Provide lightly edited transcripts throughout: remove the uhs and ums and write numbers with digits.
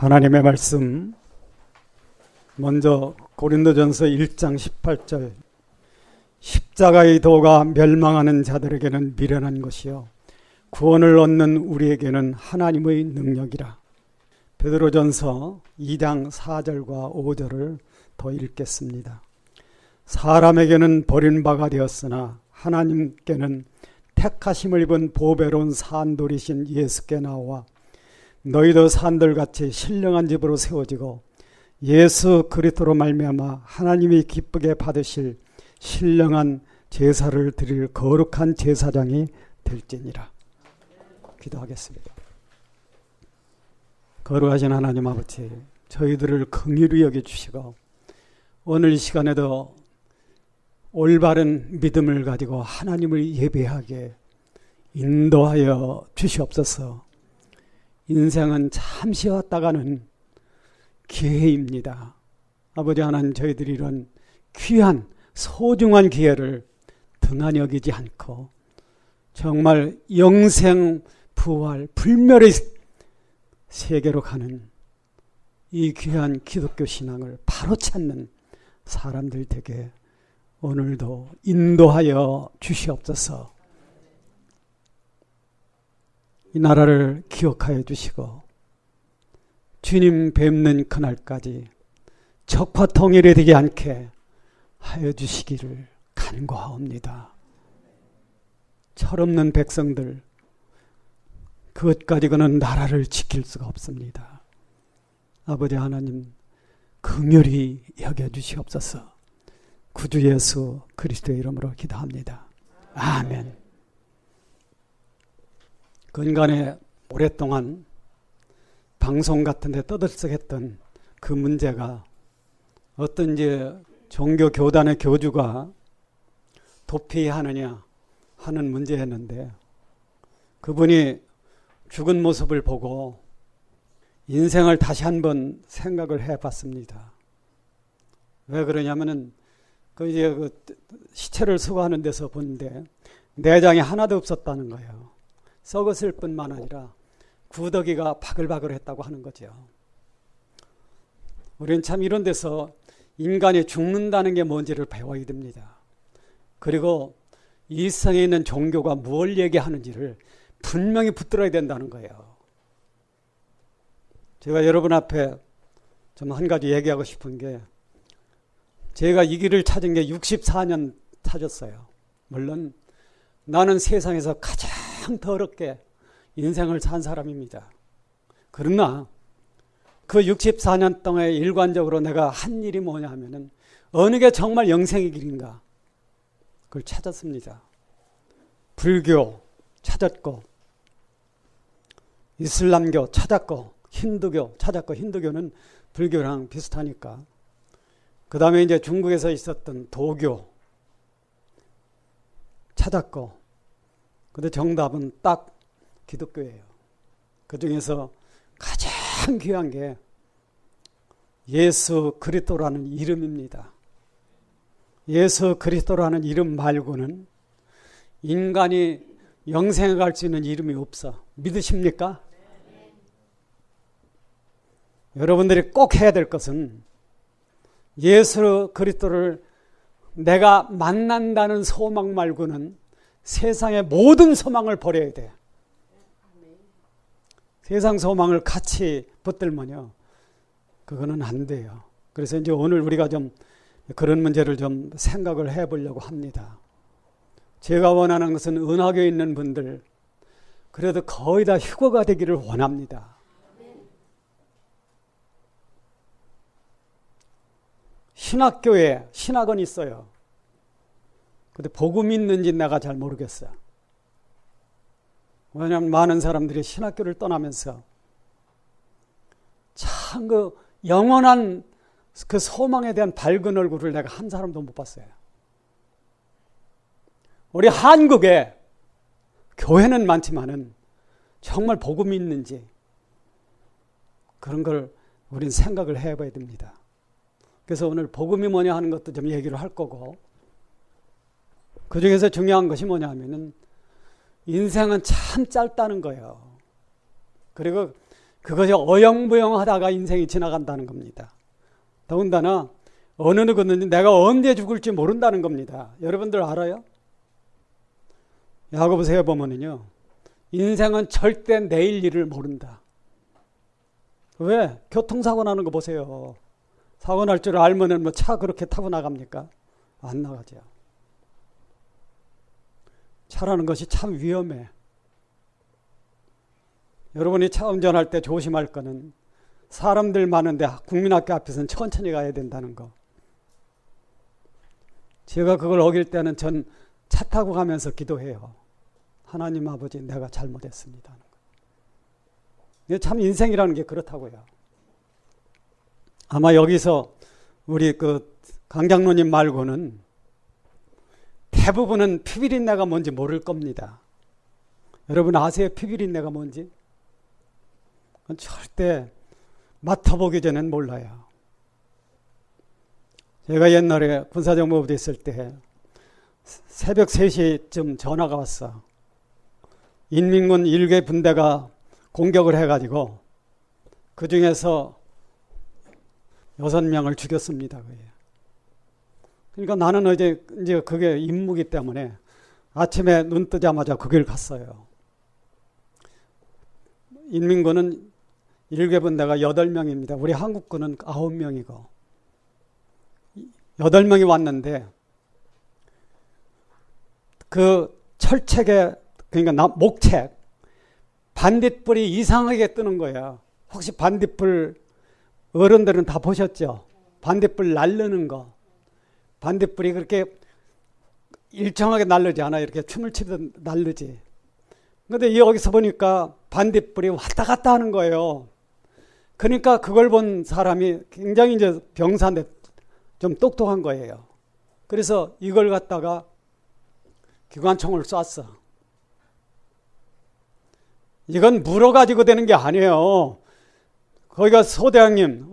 하나님의 말씀, 먼저 고린도전서 1장 18절, 십자가의 도가 멸망하는 자들에게는 미련한 것이요 구원을 얻는 우리에게는 하나님의 능력이라. 베드로전서 2장 4절과 5절을 더 읽겠습니다. 사람에게는 버림바가 되었으나 하나님께는 택하심을 입은 보배로운 산돌이신 예수께 나와 너희도 산돌같이 신령한 집으로 세워지고 예수 그리스도로 말미암아 하나님이 기쁘게 받으실 신령한 제사를 드릴 거룩한 제사장이 될지니라. 기도하겠습니다. 거룩하신 하나님 아버지, 저희들을 긍휼히 여겨주시고 오늘 이 시간에도 올바른 믿음을 가지고 하나님을 예배하게 인도하여 주시옵소서. 인생은 잠시 왔다가는 기회입니다. 아버지 하나님, 저희들이 이런 귀한 소중한 기회를 등한히 여기지 않고 정말 영생 부활 불멸의 세계로 가는 이 귀한 기독교 신앙을 바로 찾는 사람들 되게 오늘도 인도하여 주시옵소서. 이 나라를 기억하여 주시고 주님 뵙는 그날까지 적화 통일이 되지 않게 하여 주시기를 간구하옵니다. 철없는 백성들, 그것 가지고는 나라를 지킬 수가 없습니다. 아버지 하나님, 긍휼히 여겨주시옵소서. 구주 예수 그리스도의 이름으로 기도합니다. 아멘. 근간에 오랫동안 방송 같은 데 떠들썩했던 그 문제가 어떤 이제 종교 교단의 교주가 도피하느냐 하는 문제였는데, 그분이 죽은 모습을 보고 인생을 다시 한번 생각을 해봤습니다. 왜 그러냐면은 그 시체를 수거하는 데서 보는데 내장이 하나도 없었다는 거예요. 썩었을 뿐만 아니라 구더기가 바글바글했다고 하는 거죠. 우리는 참 이런 데서 인간이 죽는다는 게 뭔지를 배워야 됩니다. 그리고 이 세상에 있는 종교가 뭘 얘기하는지를 분명히 붙들어야 된다는 거예요. 제가 여러분 앞에 좀 한 가지 얘기하고 싶은 게, 제가 이 길을 찾은 게 64년 찾았어요. 물론 나는 세상에서 가장 더럽게 인생을 산 사람입니다. 그러나 그 64년 동안에 일관적으로 내가 한 일이 뭐냐 하면은 어느 게 정말 영생의 길인가, 그걸 찾았습니다. 불교 찾았고, 이슬람교 찾았고, 힌두교 찾았고, 힌두교는 불교랑 비슷하니까. 그 다음에 이제 중국에서 있었던 도교 찾았고, 근데 정답은 딱 기독교예요. 그 중에서 가장 귀한 게 예수 그리스도라는 이름입니다. 예수 그리스도라는 이름 말고는 인간이 영생에 갈 수 있는 이름이 없어. 믿으십니까? 네. 여러분들이 꼭 해야 될 것은 예수 그리스도를 내가 만난다는 소망 말고는 세상의 모든 소망을 버려야 돼. 세상 소망을 같이 붙들면요, 그거는 안 돼요. 그래서 이제 오늘 우리가 좀 그런 문제를 좀 생각을 해보려고 합니다. 제가 원하는 것은 은하교에 있는 분들, 그래도 거의 다 휴거가 되기를 원합니다. 신학교에 신학은 있어요. 근데 복음이 있는지 내가 잘 모르겠어요. 왜냐하면 많은 사람들이 신학교를 떠나면서 참 그 영원한 그 소망에 대한 밝은 얼굴을 내가 한 사람도 못 봤어요. 우리 한국에 교회는 많지만은 정말 복음이 있는지 그런 걸 우린 생각을 해봐야 됩니다. 그래서 오늘 복음이 뭐냐 하는 것도 좀 얘기를 할 거고, 그 중에서 중요한 것이 뭐냐 하면은 인생은 참 짧다는 거예요. 그리고 그것이 어영부영하다가 인생이 지나간다는 겁니다. 더군다나 어느 누구든지 내가 언제 죽을지 모른다는 겁니다. 여러분들 알아요? 야고보서에 보면은요, 인생은 절대 내일 일을 모른다. 왜? 교통사고 나는 거 보세요. 사고 날 줄 알면은 뭐 차 그렇게 타고 나갑니까? 안 나가죠. 차라는 것이 참 위험해. 여러분이 차 운전할 때 조심할 거는 사람들 많은데 국민학교 앞에서는 천천히 가야 된다는 거. 제가 그걸 어길 때는 전 차 타고 가면서 기도해요. 하나님 아버지, 내가 잘못했습니다. 참 인생이라는 게 그렇다고요. 아마 여기서 우리 그 강장로님 말고는 대부분은 피비린내가 뭔지 모를 겁니다. 여러분 아세요? 피비린내가 뭔지? 절대 맡아보기 전엔 몰라요. 제가 옛날에 군사정보부대 있을 때 새벽 3시쯤 전화가 왔어. 인민군 1개 분대가 공격을 해가지고 그 중에서 6명을 죽였습니다. 그러니까 나는 이제 그게 임무기 때문에 아침에 눈 뜨자마자 그 길 갔어요. 인민군은 1개 분대가 8명입니다. 우리 한국군은 9명이고 8명이 왔는데 그 철책에, 그러니까 목책 반딧불이 이상하게 뜨는 거야. 혹시 반딧불 어른들은 다 보셨죠? 반딧불 날르는 거. 반딧불이 그렇게 일정하게 날르지 않아. 이렇게 춤을 치듯 날르지. 근데 여기서 보니까 반딧불이 왔다 갔다 하는 거예요. 그러니까 그걸 본 사람이 굉장히 이제 병사인데 좀 똑똑한 거예요. 그래서 이걸 갖다가 기관총을 쐈어. 이건 물어가지고 되는 게 아니에요. 거기가 소대장님,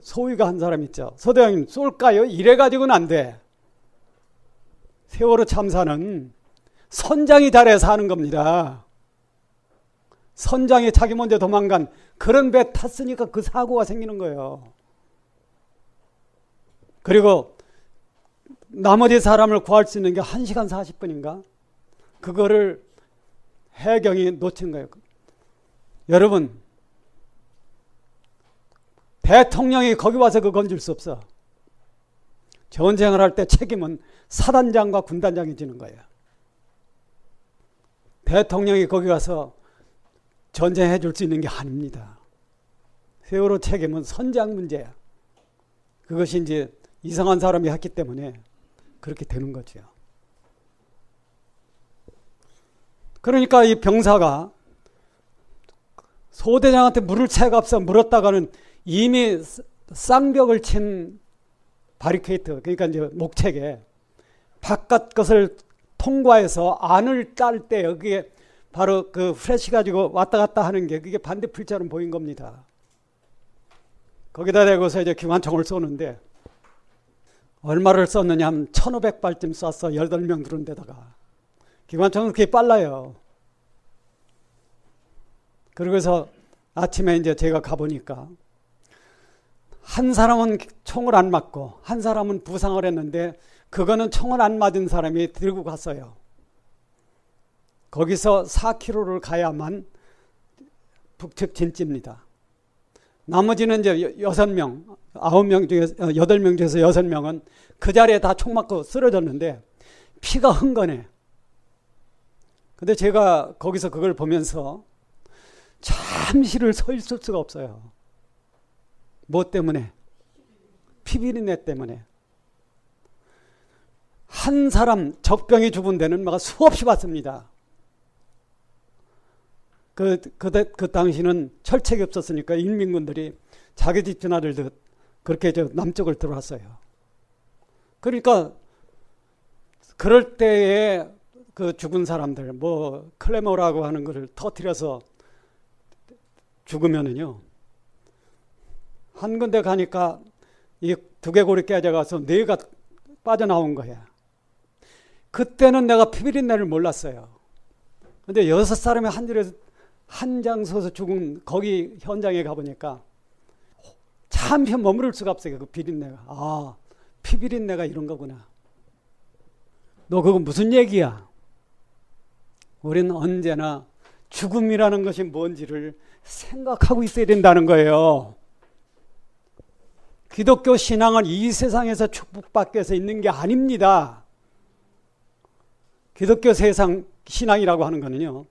소위가 한 사람 있죠. 소대장님 쏠까요? 이래가지고는 안 돼. 세월호 참사는 선장이 잘해서 하는 겁니다. 선장이 자기 먼저 도망간 그런 배 탔으니까 그 사고가 생기는 거예요. 그리고 나머지 사람을 구할 수 있는 게 1시간 40분인가? 그거를 해경이 놓친 거예요. 여러분, 대통령이 거기 와서 그거 건질 수 없어. 전쟁을 할 때 책임은 사단장과 군단장이 지는 거예요. 대통령이 거기 가서 전쟁해 줄 수 있는 게 아닙니다. 세월호 책임은 선장 문제야. 그것이 이제 이상한 사람이 했기 때문에 그렇게 되는 거죠. 그러니까 이 병사가 소대장한테 물을 채가 없어 물었다가는 이미 쌍벽을 친 바리케이트, 그러니까 이제 목책에 바깥 것을 통과해서 안을 딸 때 여기에 바로 그 프레시 가지고 왔다 갔다 하는 게 그게 반딧불처럼 보인 겁니다. 거기다 대고서 이제 기관총을 쏘는데 얼마를 썼느냐 하면 1500발쯤 쐈어. 8명 들은 데다가. 기관총은 그게 빨라요. 그러고서 아침에 이제 제가 가보니까 한 사람은 총을 안 맞고 한 사람은 부상을 했는데 그거는 총을 안 맞은 사람이 들고 갔어요. 거기서 4km를 가야만 북측 진지입니다. 나머지는 이제 6명, 9명 중에서 8명 중에서 6명은 그 자리에 다 총 맞고 쓰러졌는데 피가 흥건해. 근데 제가 거기서 그걸 보면서 잠시를 서 있을 수가 없어요. 뭐 때문에? 피비린내 때문에. 한 사람 적병이 죽은 데는 막 수없이 봤습니다. 그 당시는 철책이 없었으니까 인민군들이 자기 집 전화를 그렇게 남쪽을 들어왔어요. 그러니까 그럴 때에 그 죽은 사람들, 뭐 클레모라고 하는 것을 터뜨려서 죽으면은요, 한 군데 가니까 이 두개골이 깨져가서 뇌가 빠져나온 거야. 그때는 내가 피비린내를 몰랐어요. 근데 6사람이 한 장 서서 죽은 거기 현장에 가보니까 잠시 머무를 수가 없어요. 그 비린내가. 아, 피비린내가 이런 거구나. 너 그거 무슨 얘기야? 우리는 언제나 죽음이라는 것이 뭔지를 생각하고 있어야 된다는 거예요. 기독교 신앙은 이 세상에서 축복받기 위해서 있는 게 아닙니다. 기독교 세상 신앙이라고 하는 거는요,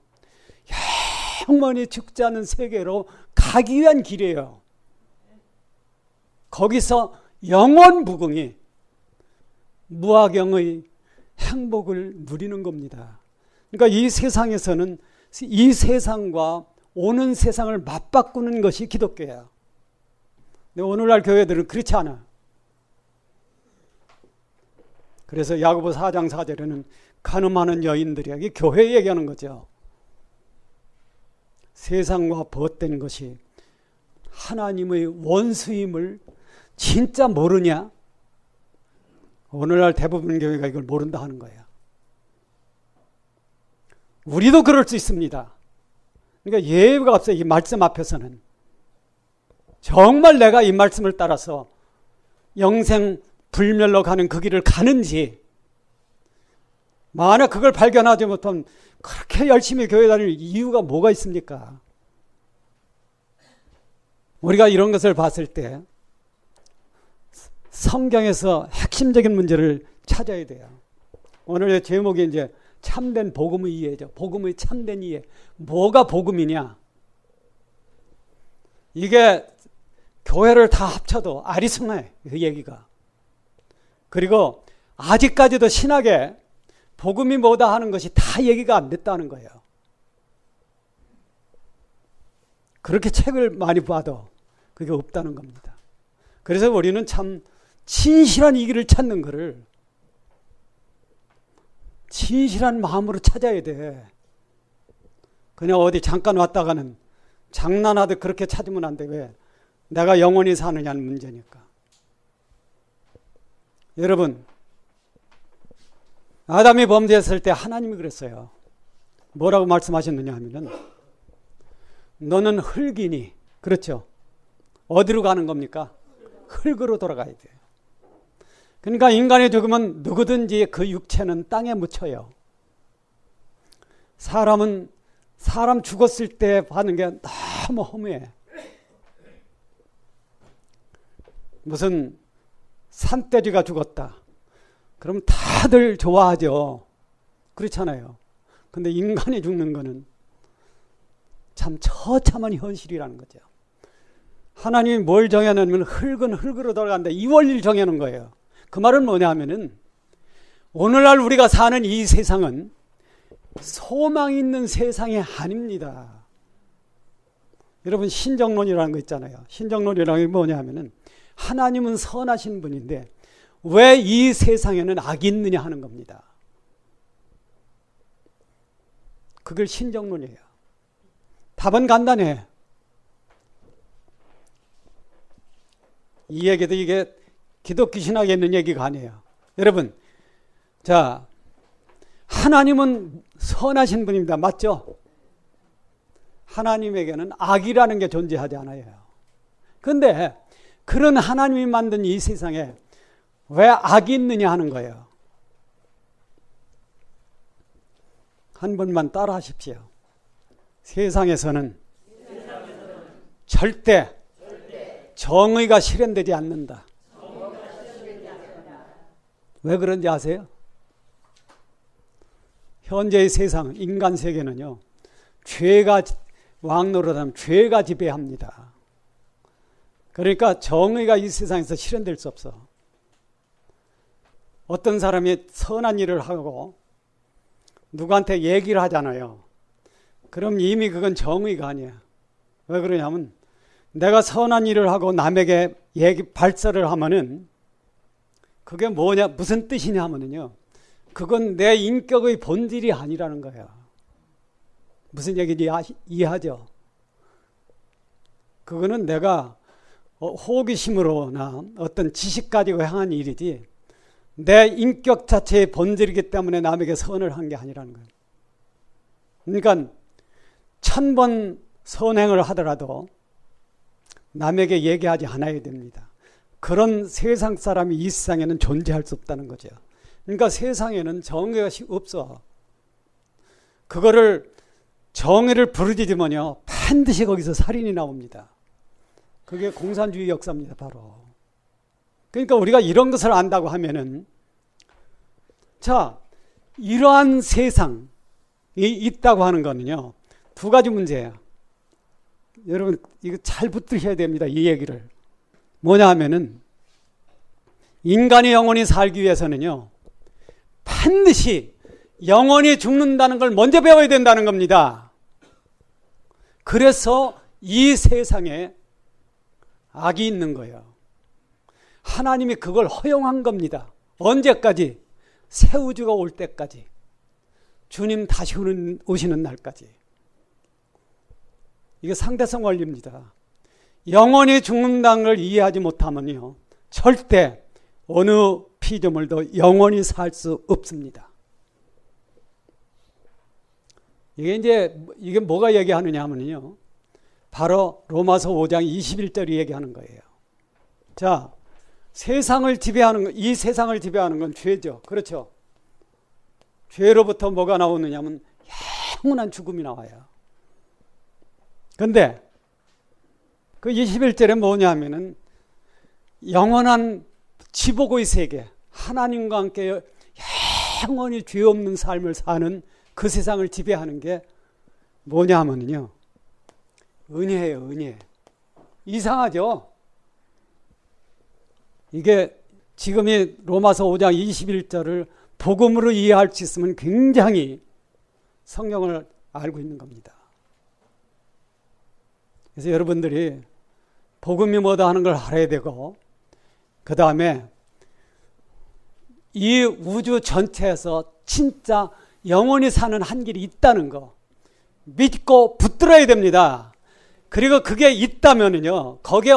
영원히 죽지 않는 세계로 가기 위한 길이에요. 거기서 영원 무궁히 무화경의 행복을 누리는 겁니다. 그러니까 이 세상에서는 이 세상과 오는 세상을 맞바꾸는 것이 기독교예요. 근데 오늘날 교회들은 그렇지 않아. 그래서 야고보 4장 4절에는 간음하는 여인들에게 교회 얘기하는 거죠. 세상과 벗된 것이 하나님의 원수임을 진짜 모르냐? 오늘날 대부분 교회가 이걸 모른다 하는 거예요. 우리도 그럴 수 있습니다. 그러니까 예외가 없어요. 이 말씀 앞에서는. 정말 내가 이 말씀을 따라서 영생 불멸로 가는 그 길을 가는지, 만약 그걸 발견하지 못하면 그렇게 열심히 교회 다닐 이유가 뭐가 있습니까? 우리가 이런 것을 봤을 때 성경에서 핵심적인 문제를 찾아야 돼요. 오늘의 제목이 이제 참된 복음의 이해죠. 복음의 참된 이해. 뭐가 복음이냐? 이게 교회를 다 합쳐도 아리송해, 그 얘기가. 그리고 아직까지도 신학에 복음이 뭐다 하는 것이 다 얘기가 안 됐다는 거예요. 그렇게 책을 많이 봐도 그게 없다는 겁니다. 그래서 우리는 참 진실한 이 길을 찾는 거를 진실한 마음으로 찾아야 돼. 그냥 어디 잠깐 왔다가는 장난하듯 그렇게 찾으면 안 돼. 왜? 내가 영원히 사느냐는 문제니까. 여러분, 아담이 범죄했을 때 하나님이 그랬어요. 뭐라고 말씀하셨느냐 하면은, 너는 흙이니, 그렇죠? 어디로 가는 겁니까? 흙으로 돌아가야 돼요. 그러니까 인간이 죽으면 누구든지 그 육체는 땅에 묻혀요. 사람은 사람 죽었을 때 하는 게 너무 허무해. 무슨 산돼지가 죽었다. 그럼 다들 좋아하죠. 그렇잖아요. 근데 인간이 죽는 거는 참 처참한 현실이라는 거죠. 하나님이 뭘 정해놓으면 흙은 흙으로 돌아간다. 이 원리를 정해놓은 거예요. 그 말은 뭐냐 하면은 오늘날 우리가 사는 이 세상은 소망 있는 세상이 아닙니다. 여러분, 신정론이라는 거 있잖아요. 신정론이라는 게 뭐냐 하면은 하나님은 선하신 분인데 왜 이 세상에는 악이 있느냐 하는 겁니다. 그걸 신정론이에요. 답은 간단해. 이 얘기도 이게 기독교 신학에 있는 얘기가 아니에요. 여러분, 자, 하나님은 선하신 분입니다. 맞죠? 하나님에게는 악이라는 게 존재하지 않아요. 그런데 그런 하나님이 만든 이 세상에 왜 악이 있느냐 하는 거예요. 한 번만 따라 하십시오. 세상에서는 절대 정의가 실현되지 않는다. 왜 그런지 아세요? 현재의 세상, 인간 세계는요, 죄가 왕노릇하면 죄가 지배합니다. 그러니까 정의가 이 세상에서 실현될 수 없어. 어떤 사람이 선한 일을 하고 누구한테 얘기를 하잖아요. 그럼 이미 그건 정의가 아니야. 왜 그러냐면 내가 선한 일을 하고 남에게 발설을 하면은 그게 뭐냐, 무슨 뜻이냐 하면은요, 그건 내 인격의 본질이 아니라는 거예요. 무슨 얘기인지 이해하죠? 그거는 내가 호기심으로나 어떤 지식 가지고 행한 일이지 내 인격 자체의 본질이기 때문에 남에게 선을 한 게 아니라는 거예요. 그러니까 1000번 선행을 하더라도 남에게 얘기하지 않아야 됩니다. 그런 세상 사람이 이 세상에는 존재할 수 없다는 거죠. 그러니까 세상에는 정의가 없어. 그거를 정의를 부르짖으면요 반드시 거기서 살인이 나옵니다. 그게 공산주의 역사입니다. 바로. 그러니까 우리가 이런 것을 안다고 하면은, 자, 이러한 세상이 있다고 하는 거는요 두 가지 문제예요. 여러분 이거 잘 붙드셔야 됩니다. 이 얘기를. 뭐냐 하면은, 인간이 영원히 살기 위해서는요 반드시 영원히 죽는다는 걸 먼저 배워야 된다는 겁니다. 그래서 이 세상에 악이 있는 거예요. 하나님이 그걸 허용한 겁니다. 언제까지? 새 우주가 올 때까지. 주님 다시 오시는 날까지. 이게 상대성 원리입니다. 영원히 죽는다는 걸 이해하지 못하면요 절대 어느 피조물도 영원히 살 수 없습니다. 이게 뭐가 얘기하느냐 하면요 바로 로마서 5장 21절이 얘기하는 거예요. 자, 세상을 지배하는 이 세상을 지배하는 건 죄죠. 그렇죠? 죄로부터 뭐가 나오느냐면 영원한 죽음이 나와요. 근데 그 21절에 뭐냐 하면은, 영원한 지복의 세계, 하나님과 함께 영원히 죄 없는 삶을 사는 그 세상을 지배하는 게 뭐냐 하면요 은혜예요. 은혜. 이상하죠? 이게 지금이 로마서 5장 21절을 복음으로 이해할 수 있으면 굉장히 성경을 알고 있는 겁니다. 그래서 여러분들이 복음이 뭐다 하는 걸 알아야 되고, 그 다음에 이 우주 전체에서 진짜 영원히 사는 한 길이 있다는 거 믿고 붙들어야 됩니다. 그리고 그게 있다면요 거기에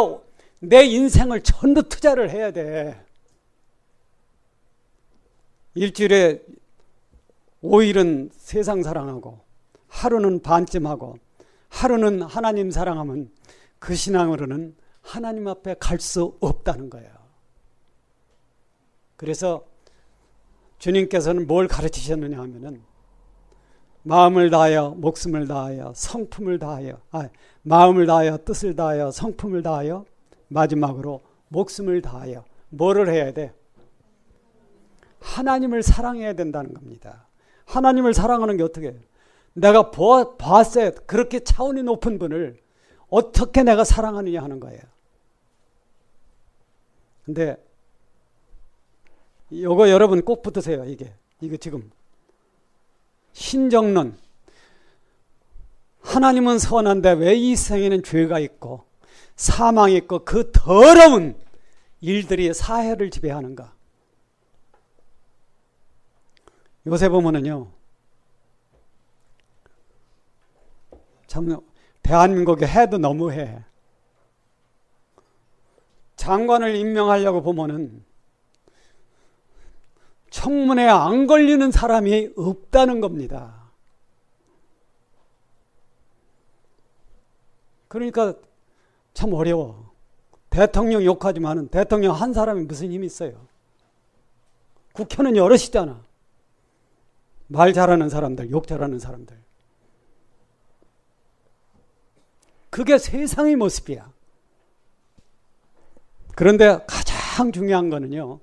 내 인생을 전부 투자를 해야 돼. 일주일에 5일은 세상 사랑하고 하루는 반쯤하고 하루는 하나님 사랑하면 그 신앙으로는 하나님 앞에 갈 수 없다는 거예요. 그래서 주님께서는 뭘 가르치셨느냐 하면은, 마음을 다하여 목숨을 다하여 성품을 다하여 마음을 다하여 뜻을 다하여 성품을 다하여 마지막으로 목숨을 다하여 뭐를 해야 돼? 하나님을 사랑해야 된다는 겁니다. 하나님을 사랑하는 게 어떻게 해요? 내가 봤어요. 그렇게 차원이 높은 분을 어떻게 내가 사랑하느냐 하는 거예요. 근데 이거 여러분 꼭 붙으세요. 이게 지금 신정론, 하나님은 선한데 왜 이 세상에는 죄가 있고 사망이 있고 그 더러운 일들이 사회를 지배하는가. 요새 보면은요 참 대한민국의 해도 너무해. 장관을 임명하려고 보면은 청문회에 안 걸리는 사람이 없다는 겁니다. 그러니까 참 어려워. 대통령 욕하지만은 대통령 한 사람이 무슨 힘이 있어요? 국회는 여럿이잖아. 말 잘하는 사람들, 욕 잘하는 사람들. 그게 세상의 모습이야. 그런데 가장 중요한 거는요,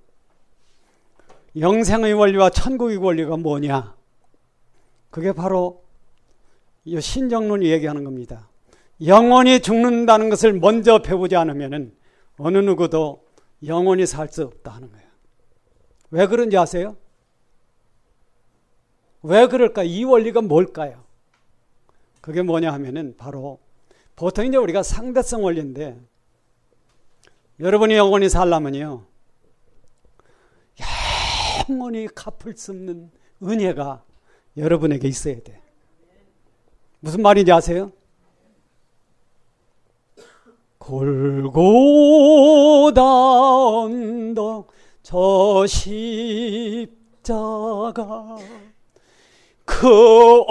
영생의 원리와 천국의 원리가 뭐냐? 그게 바로 이 신정론이 얘기하는 겁니다. 영원히 죽는다는 것을 먼저 배우지 않으면 어느 누구도 영원히 살 수 없다 하는 거예요. 왜 그런지 아세요? 왜 그럴까? 이 원리가 뭘까요? 그게 뭐냐 하면은 바로 보통 이제 우리가 상대성 원리인데, 여러분이 영원히 살려면요 영원히 갚을 수 없는 은혜가 여러분에게 있어야 돼. 무슨 말인지 아세요? 골고다 언덕 저 십자가 그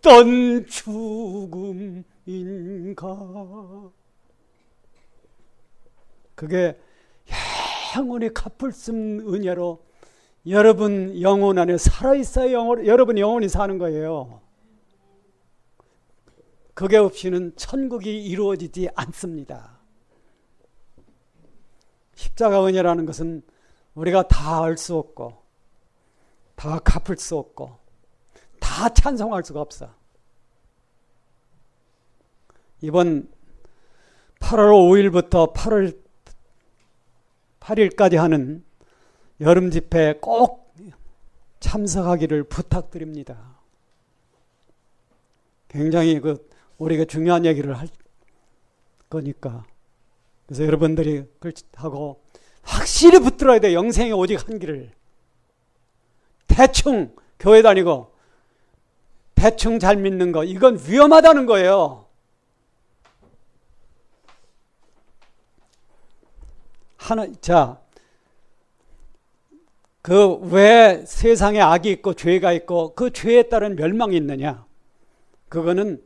어떤 죽음인가. 그게 영원히 갚을 수 없는 은혜로 여러분 영혼 안에 살아있어야 여러분 영혼이 사는 거예요. 그게 없이는 천국이 이루어지지 않습니다. 십자가 은혜라는 것은 우리가 다 알 수 없고 다 갚을 수 없고 다 찬송할 수가 없어. 이번 8월 5일부터 8월 8일까지 하는 여름 집회에 꼭 참석하기를 부탁드립니다. 굉장히 우리가 중요한 얘기를 할 거니까. 그래서 여러분들이 하고 확실히 붙들어야 돼. 영생이 오직 한 길을. 대충 교회 다니고 대충 잘 믿는 거, 이건 위험하다는 거예요. 왜 세상에 악이 있고 죄가 있고 그 죄에 따른 멸망이 있느냐? 그거는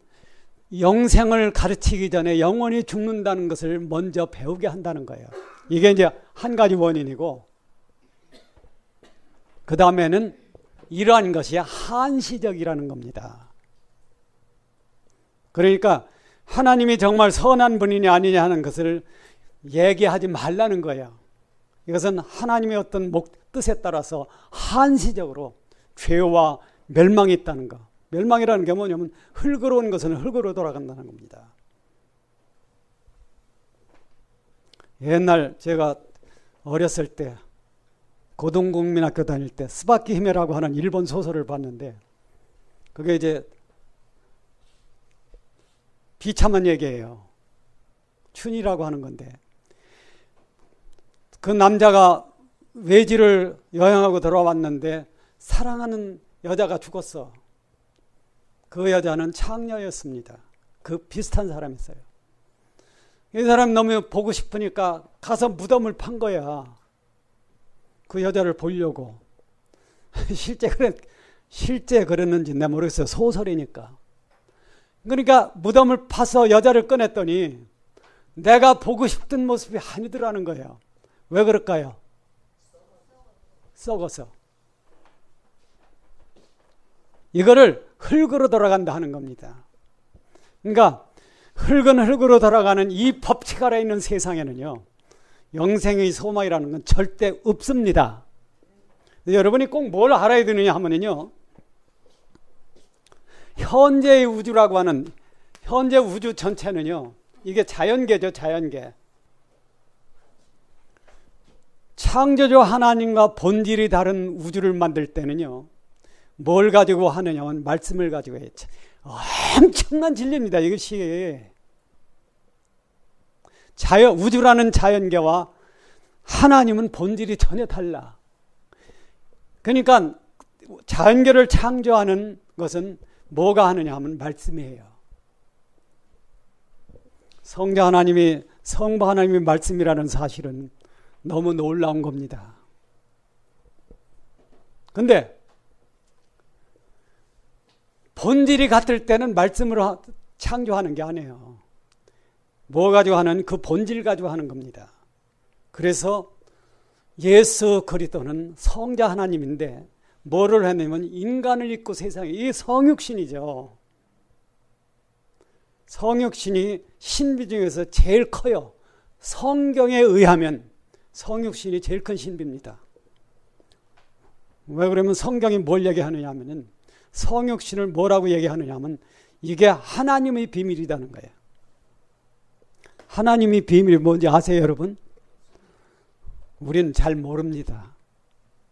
영생을 가르치기 전에 영원히 죽는다는 것을 먼저 배우게 한다는 거예요. 이게 이제 한 가지 원인이고, 그 다음에는 이러한 것이 한시적이라는 겁니다. 그러니까 하나님이 정말 선한 분이냐 아니냐 하는 것을 얘기하지 말라는 거예요. 이것은 하나님의 어떤 뜻에 따라서 한시적으로 죄와 멸망이 있다는 거. 멸망이라는 게 뭐냐면 흙으로 온 것은 흙으로 돌아간다는 겁니다. 옛날 제가 어렸을 때 고등국민학교 다닐 때 스바키 히메라고 하는 일본 소설을 봤는데, 그게 이제 비참한 얘기예요. 춘이라고 하는 건데, 그 남자가 외지를 여행하고 돌아왔는데 사랑하는 여자가 죽었어. 그 여자는 창녀였습니다. 그 비슷한 사람이 있어요. 이 사람 너무 보고 싶으니까 가서 무덤을 판 거야. 그 여자를 보려고. 실제 그랬는지 내가 모르겠어요. 소설이니까. 그러니까 무덤을 파서 여자를 꺼냈더니 내가 보고 싶던 모습이 아니더라는 거예요. 왜 그럴까요? 썩어서. 이거를 흙으로 돌아간다 하는 겁니다. 그러니까 흙은 흙으로 돌아가는 이 법칙 아래 있는 세상에는요, 영생의 소망이라는 건 절대 없습니다. 여러분이 꼭 뭘 알아야 되느냐 하면요, 현재의 우주라고 하는, 현재 우주 전체는요, 이게 자연계죠. 자연계. 창조주 하나님과 본질이 다른 우주를 만들 때는요, 뭘 가지고 하느냐면 말씀을 가지고 해요. 엄청난 진리입니다. 이것이 우주라는 자연계와 하나님은 본질이 전혀 달라. 그러니까 자연계를 창조하는 것은 뭐가 하느냐 하면 말씀이에요. 성자 하나님이, 성부 하나님이 말씀이라는 사실은 너무 놀라운 겁니다. 근데 본질이 같을 때는 말씀으로 창조하는 게 아니에요. 뭐 가지고 하는, 그 본질 가지고 하는 겁니다. 그래서 예수 그리스도는 성자 하나님인데 뭐를 했냐면 인간을 입고 세상에, 이 성육신이죠. 성육신이 신비 중에서 제일 커요. 성경에 의하면 성육신이 제일 큰 신비입니다. 왜 그러면 성경이 뭘 얘기하느냐 하면은, 성육신을 뭐라고 얘기하느냐 하면 이게 하나님의 비밀이라는 거예요. 하나님의 비밀이 뭔지 아세요, 여러분? 우리는 잘 모릅니다.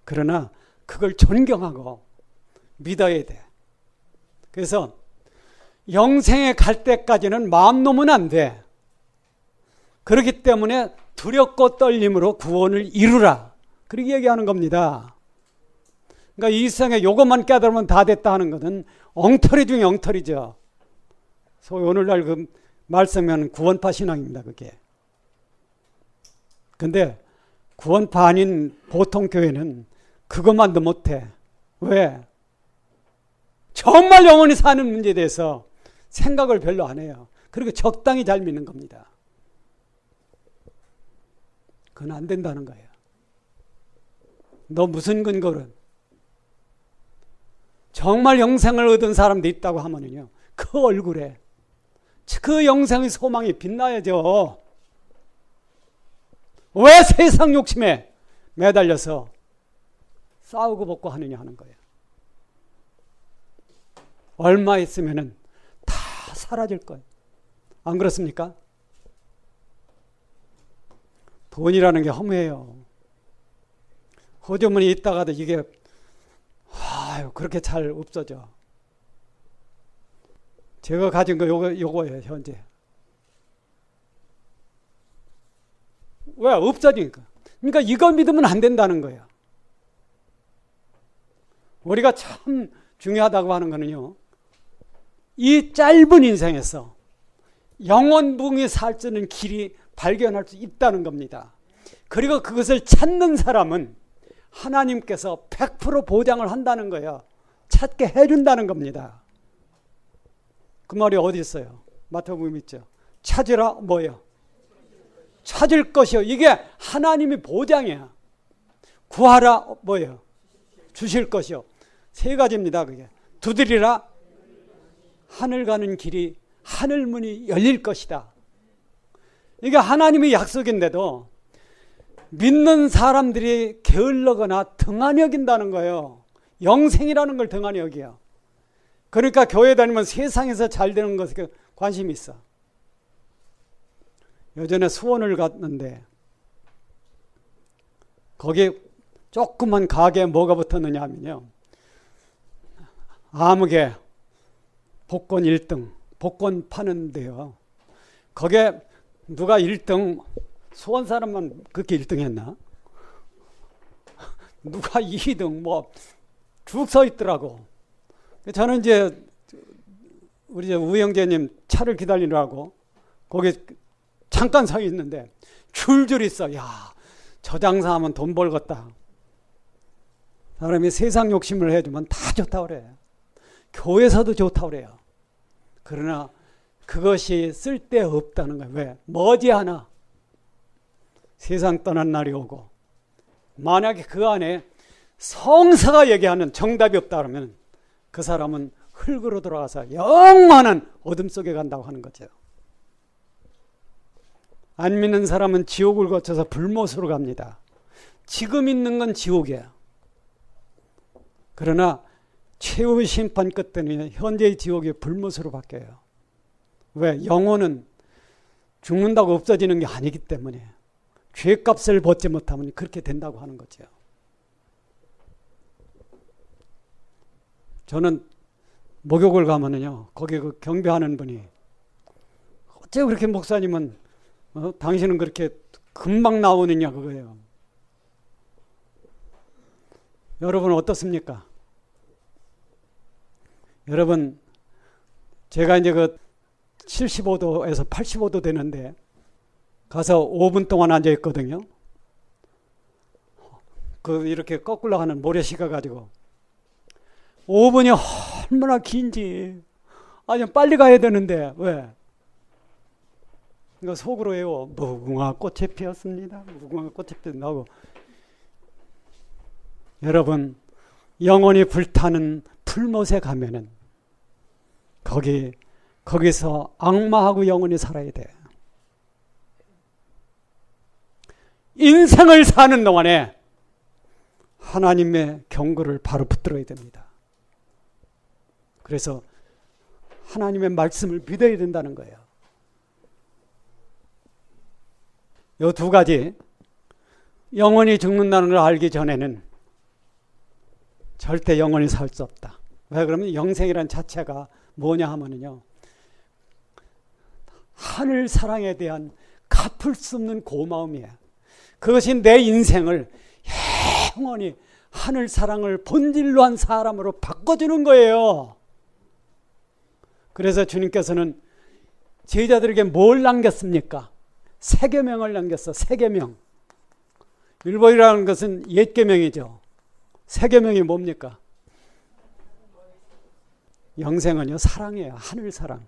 그러나 그걸 존경하고 믿어야 돼. 그래서 영생에 갈 때까지는 마음 놓으면 안 돼. 그렇기 때문에 두렵고 떨림으로 구원을 이루라, 그렇게 얘기하는 겁니다. 그러니까 이 세상에 요것만 깨달으면 다 됐다 하는 것은 엉터리 중에 엉터리죠. 소위 오늘날 그 말씀하는 구원파 신앙입니다, 그게. 근데 구원파 아닌 보통 교회는 그것만도 못해. 왜? 정말 영원히 사는 문제에 대해서 생각을 별로 안 해요. 그리고 적당히 잘 믿는 겁니다. 그건 안 된다는 거예요. 너 무슨 근거로? 정말 영생을 얻은 사람도 있다고 하면은요, 그 얼굴에 그 영생의 소망이 빛나야죠. 왜 세상 욕심에 매달려서 싸우고 벗고 하느냐 하는 거예요. 얼마 있으면은 다 사라질 거예요. 안 그렇습니까? 돈이라는 게 허무해요. 호주머니 있다가도 이게 그렇게 잘 없어져. 제가 가진 거 요거예요, 현재. 왜? 없어지니까. 그러니까 이걸 믿으면 안 된다는 거예요. 우리가 참 중요하다고 하는 거는요, 이 짧은 인생에서 영원붕이 살 수 있는 길이 발견할 수 있다는 겁니다. 그리고 그것을 찾는 사람은 하나님께서 100% 보장을 한다는 거예요. 찾게 해준다는 겁니다. 그 말이 어디 있어요? 마태복음 있죠. 찾으라 뭐예요? 찾을 것이요. 이게 하나님이 보장이야. 구하라 뭐예요? 주실 것이요. 세 가지입니다. 그게 두드리라 하늘 가는 길이 하늘 문이 열릴 것이다. 이게 하나님의 약속인데도 믿는 사람들이 게을러거나 등한히 여긴다는 거예요. 영생이라는 걸 등한히 여기요. 그러니까 교회 다니면 세상에서 잘 되는 것에 관심이 있어. 예전에 수원을 갔는데 거기 조그만 가게에 뭐가 붙었느냐 하면요, 아무개 복권 1등 복권 파는데요, 거기에 누가 1등, 수원 사람만 그렇게 1등 했나? 누가 2등 뭐 쭉 서 있더라고. 저는 이제 우리 우영재님 차를 기다리느라고 거기 잠깐 서 있는데 줄줄이 있어. 야, 저 장사하면 돈 벌겠다. 사람이 세상 욕심을 해주면 다 좋다고 그래. 교회에서도 좋다고 그래요. 그러나 그것이 쓸데없다는 거예요. 왜? 머지않아 세상 떠난 날이 오고, 만약에 그 안에 성사가 얘기하는 정답이 없다 그러면 그 사람은 흙으로 돌아가서 영원한 어둠 속에 간다고 하는 거죠. 안 믿는 사람은 지옥을 거쳐서 불못으로 갑니다. 지금 있는 건 지옥이에요. 그러나 최후 심판 끝에는 현재의 지옥이 불못으로 바뀌어요. 왜? 영혼은 죽는다고 없어지는 게 아니기 때문에 죄값을 벗지 못하면 그렇게 된다고 하는 거죠. 저는 목욕을 가면은요, 거기 그 경배하는 분이 어째 그렇게 목사님은 당신은 그렇게 금방 나오느냐 그거예요. 여러분 어떻습니까? 여러분, 제가 이제 그 75도에서 85도 되는데 가서 5분 동안 앉아 있거든요. 그 이렇게 거꾸로 가는 모래시가 가지고 5분이 얼마나 긴지. 아니 빨리 가야 되는데 왜? 그러니까 속으로 해요. 무궁화 꽃이 피었습니다. 무궁화 꽃이 피었다고. 여러분, 영원히 불타는 풀못에 가면은 거기서 악마하고 영원히 살아야 돼. 인생을 사는 동안에 하나님의 경고를 바로 붙들어야 됩니다. 그래서 하나님의 말씀을 믿어야 된다는 거예요. 이 두 가지, 영원히 죽는다는 걸 알기 전에는 절대 영원히 살 수 없다. 왜 그러면 영생이라는 자체가 뭐냐 하면은요, 하늘 사랑에 대한 갚을 수 없는 고마움이에요. 그것이 내 인생을 영원히 하늘 사랑을 본질로 한 사람으로 바꿔주는 거예요. 그래서 주님께서는 제자들에게 뭘 남겼습니까? 세 계명을 남겼어. 세 계명. 율법이라는 것은 옛 계명이죠. 세 계명이 뭡니까? 영생은요, 사랑이에요. 하늘 사랑.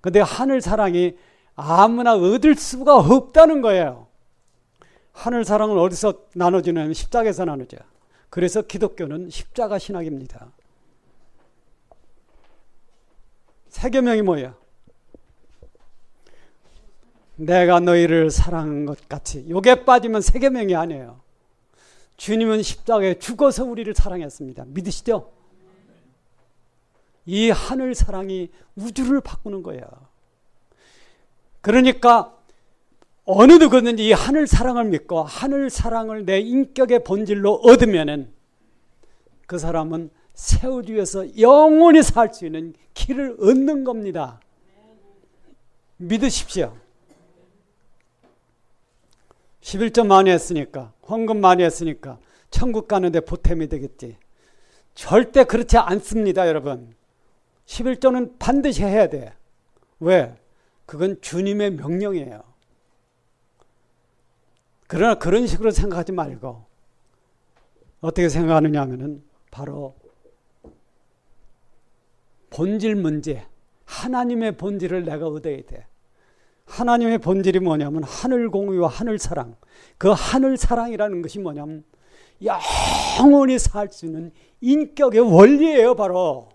근데 하늘 사랑이 아무나 얻을 수가 없다는 거예요. 하늘 사랑을 어디서 나눠주냐면 십자가에서 나누죠. 그래서 기독교는 십자가 신학입니다. 세계명이 뭐예요? 내가 너희를 사랑한 것 같이. 요게 빠지면 세계명이 아니에요. 주님은 십자가에 죽어서 우리를 사랑했습니다. 믿으시죠? 이 하늘 사랑이 우주를 바꾸는 거예요. 그러니까 어느 누구든지 이 하늘 사랑을 믿고 하늘 사랑을 내 인격의 본질로 얻으면은 그 사람은 새 우주 위에서 영원히 살 수 있는 길을 얻는 겁니다. 믿으십시오. 11조 많이 했으니까, 헌금 많이 했으니까 천국 가는데 보탬이 되겠지. 절대 그렇지 않습니다, 여러분. 11조는 반드시 해야 돼. 왜? 그건 주님의 명령이에요. 그러나 그런 식으로 생각하지 말고 어떻게 생각하느냐 하면은 바로 본질 문제, 하나님의 본질을 내가 얻어야 돼. 하나님의 본질이 뭐냐면 하늘 공유와 하늘 사랑. 그 하늘 사랑이라는 것이 뭐냐면 영원히 살 수 있는 인격의 원리예요, 바로.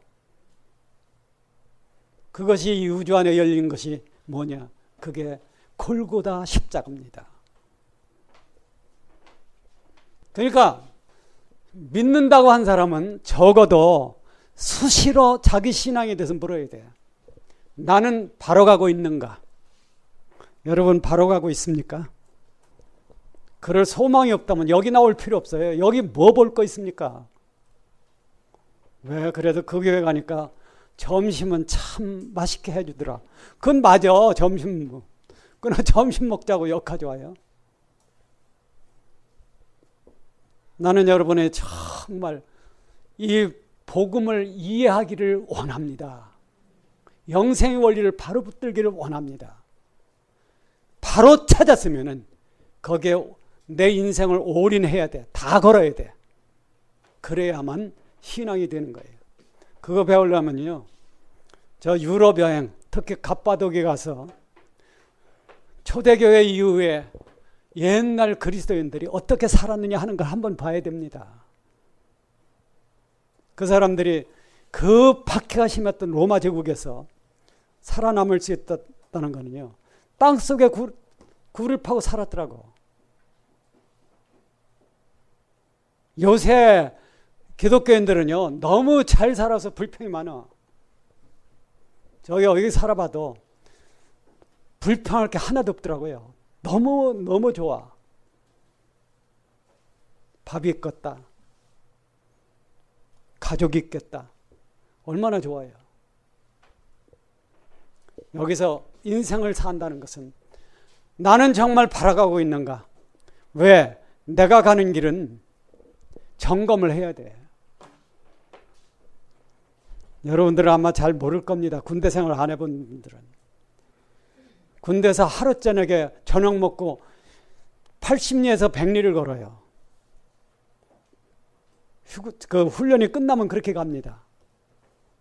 그것이 이 우주 안에 열린 것이 뭐냐? 그게 골고다 십자가입니다. 그러니까 믿는다고 한 사람은 적어도 수시로 자기 신앙에 대해서 물어야 돼요. 나는 바로 가고 있는가? 여러분 바로 가고 있습니까? 그럴 소망이 없다면 여기 나올 필요 없어요. 여기 뭐 볼 거 있습니까? 왜? 그래도 그 교회 가니까 점심은 참 맛있게 해주더라. 그건 맞아. 점심. 그러나 점심 먹자고 욕하지 와요. 나는 여러분의 정말 이 복음을 이해하기를 원합니다. 영생의 원리를 바로 붙들기를 원합니다. 바로 찾았으면은 거기에 내 인생을 올인해야 돼. 다 걸어야 돼. 그래야만 신앙이 되는 거예요. 그거 배우려면요, 저 유럽 여행, 특히 갑바도기 가서 초대교회 이후에 옛날 그리스도인들이 어떻게 살았느냐 하는 걸 한번 봐야 됩니다. 그 사람들이 그 박해가 심했던 로마 제국에서 살아남을 수 있었다는 거는요, 땅속에 굴을 파고 살았더라고. 요새 기독교인들은요, 너무 잘 살아서 불평이 많아. 저기 여기 살아봐도 불평할 게 하나도 없더라고요. 너무 좋아. 밥이 있겠다. 가족이 있겠다. 얼마나 좋아요. 여기서 인생을 산다는 것은 나는 정말 바라가고 있는가? 왜? 내가 가는 길은 점검을 해야 돼. 여러분들은 아마 잘 모를 겁니다. 군대 생활 안 해본 분들은. 군대에서 하루 저녁에 저녁 먹고 80리에서 100리를 걸어요. 그 훈련이 끝나면 그렇게 갑니다.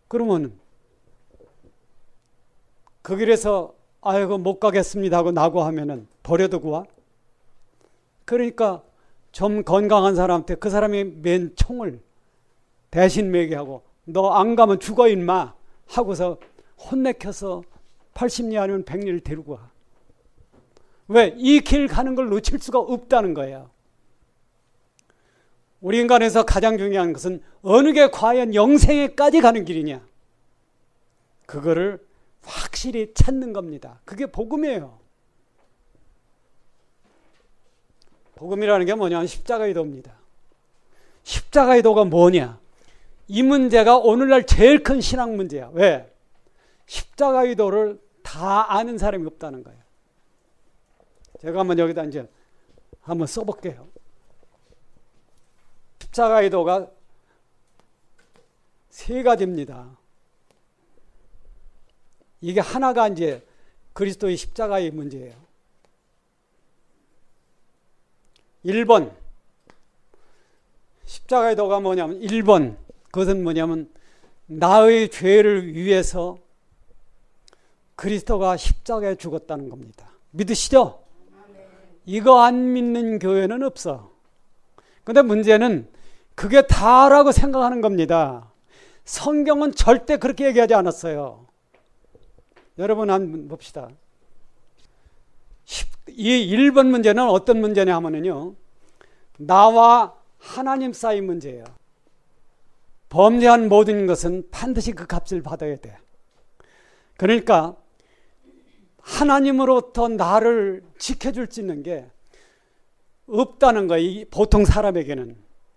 그러면 그 길에서 아이고 못 가겠습니다 하고 나고 하면은 버려두고 와. 그러니까 좀 건강한 사람한테 그 사람이 맨 총을 대신 매게 하고 너 안 가면 죽어 임마 하고서 혼내켜서 80리 아니면 100리를 데리고 와. 왜? 이 길 가는 걸 놓칠 수가 없다는 거예요. 우리 인간에서 가장 중요한 것은 어느 게 과연 영생에까지 가는 길이냐. 그거를 확실히 찾는 겁니다. 그게 복음이에요. 복음이라는 게 뭐냐면 십자가의 도입니다. 십자가의 도가 뭐냐? 이 문제가 오늘날 제일 큰 신앙 문제야. 왜? 십자가의 도를 다 아는 사람이 없다는 거예요. 제가 한번 여기다 이제 한번 써볼게요. 십자가의 도가 세 가지입니다. 이게 하나가 이제 그리스도의 십자가의 문제예요. 1번 십자가의 도가 뭐냐면 1번 그것은 뭐냐면 나의 죄를 위해서 그리스도가 십자가에 죽었다는 겁니다. 믿으시죠? 이거 안 믿는 교회는 없어. 근데 문제는 그게 다라고 생각하는 겁니다. 성경은 절대 그렇게 얘기하지 않았어요. 여러분 한번 봅시다. 이 1번 문제는 어떤 문제냐 하면요, 나와 하나님 사이 문제예요. 범죄한 모든 것은 반드시 그 값을 받아야 돼. 그러니까 하나님으로부터 나를 지켜줄 수 있는 게 없다는 거예요, 보통 사람에게는.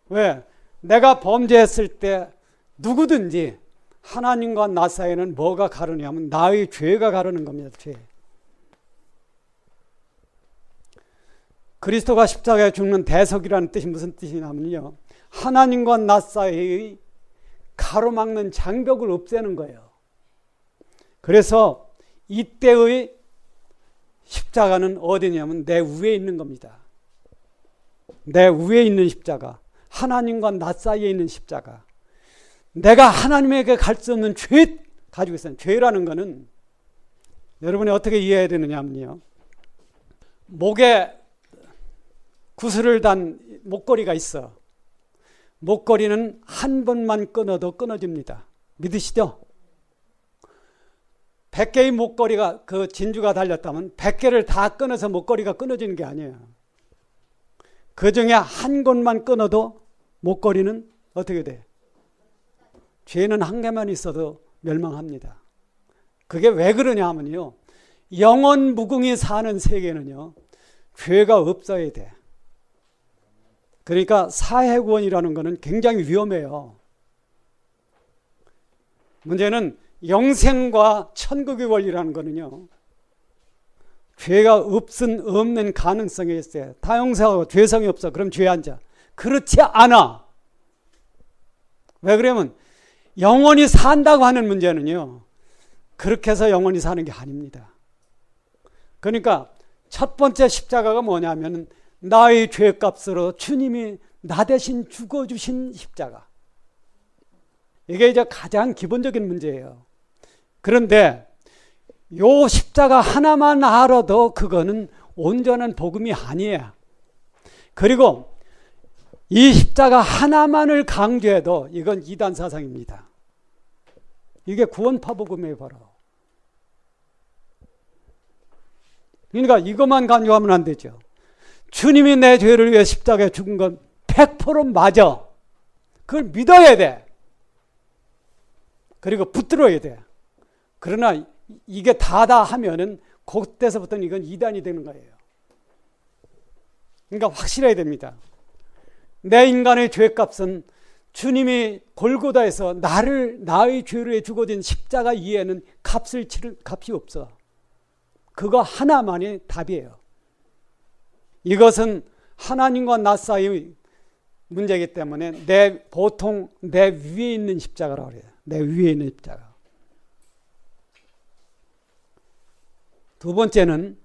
왜? 내가 범죄했을 때 누구든지 하나님과 나 사이에는 뭐가 가르냐면 나의 죄가 가르는 겁니다. 죄. 그리스도가 십자가에 죽는 대속이라는 뜻이 무슨 뜻이냐면요, 하나님과 나 사이의 가로막는 장벽을 없애는 거예요. 그래서 이때의 십자가는 어디냐면 내 위에 있는 겁니다. 내 위에 있는 십자가, 하나님과 나 사이에 있는 십자가. 내가 하나님에게 갈 수 없는 죄 가지고 있어요. 죄라는 것은 여러분이 어떻게 이해해야 되느냐면요, 목에 구슬을 단 목걸이가 있어. 목걸이는 한 번만 끊어도 끊어집니다. 믿으시죠? 100개의 목걸이가, 그 진주가 달렸다면 100개를 다 끊어서 목걸이가 끊어지는 게 아니에요. 그 중에 한 곳만 끊어도 목걸이는 어떻게 돼? 죄는 한 개만 있어도 멸망합니다. 그게 왜 그러냐 하면요, 영원 무궁히 사는 세계는요, 죄가 없어야 돼. 그러니까 사해구원이라는 것은 굉장히 위험해요. 문제는 영생과 천국의 원리라는 것은요, 죄가 없는 가능성이 있어요. 다용사하고 죄성이 없어. 그럼 죄 앉아. 그렇지 않아. 왜 그러면 영원히 산다고 하는 문제는요, 그렇게 해서 영원히 사는 게 아닙니다. 그러니까 첫 번째 십자가가 뭐냐면 나의 죄값으로 주님이 나 대신 죽어주신 십자가. 이게 이제 가장 기본적인 문제예요. 그런데 요 십자가 하나만 알아도 그거는 온전한 복음이 아니에요. 그리고 이 십자가 하나만을 강조해도 이건 이단 사상입니다. 이게 구원파 복음이에요, 바로. 그러니까 이것만 강조하면 안 되죠. 주님이 내 죄를 위해 십자가에 죽은 건 100% 맞아. 그걸 믿어야 돼. 그리고 붙들어야 돼. 그러나 이게 다다 하면은 그때서부터는 이건 이단이 되는 거예요. 그러니까 확실해야 됩니다. 내 인간의 죄값은 주님이 골고다에서 나의 죄를 위해 죽어진 십자가 이외에는 값을 치를 값이 없어. 그거 하나만이 답이에요. 이것은 하나님과 나 사이의 문제이기 때문에 보통 내 위에 있는 십자가라고 그래요. 내 위에 있는 십자가. 두 번째는,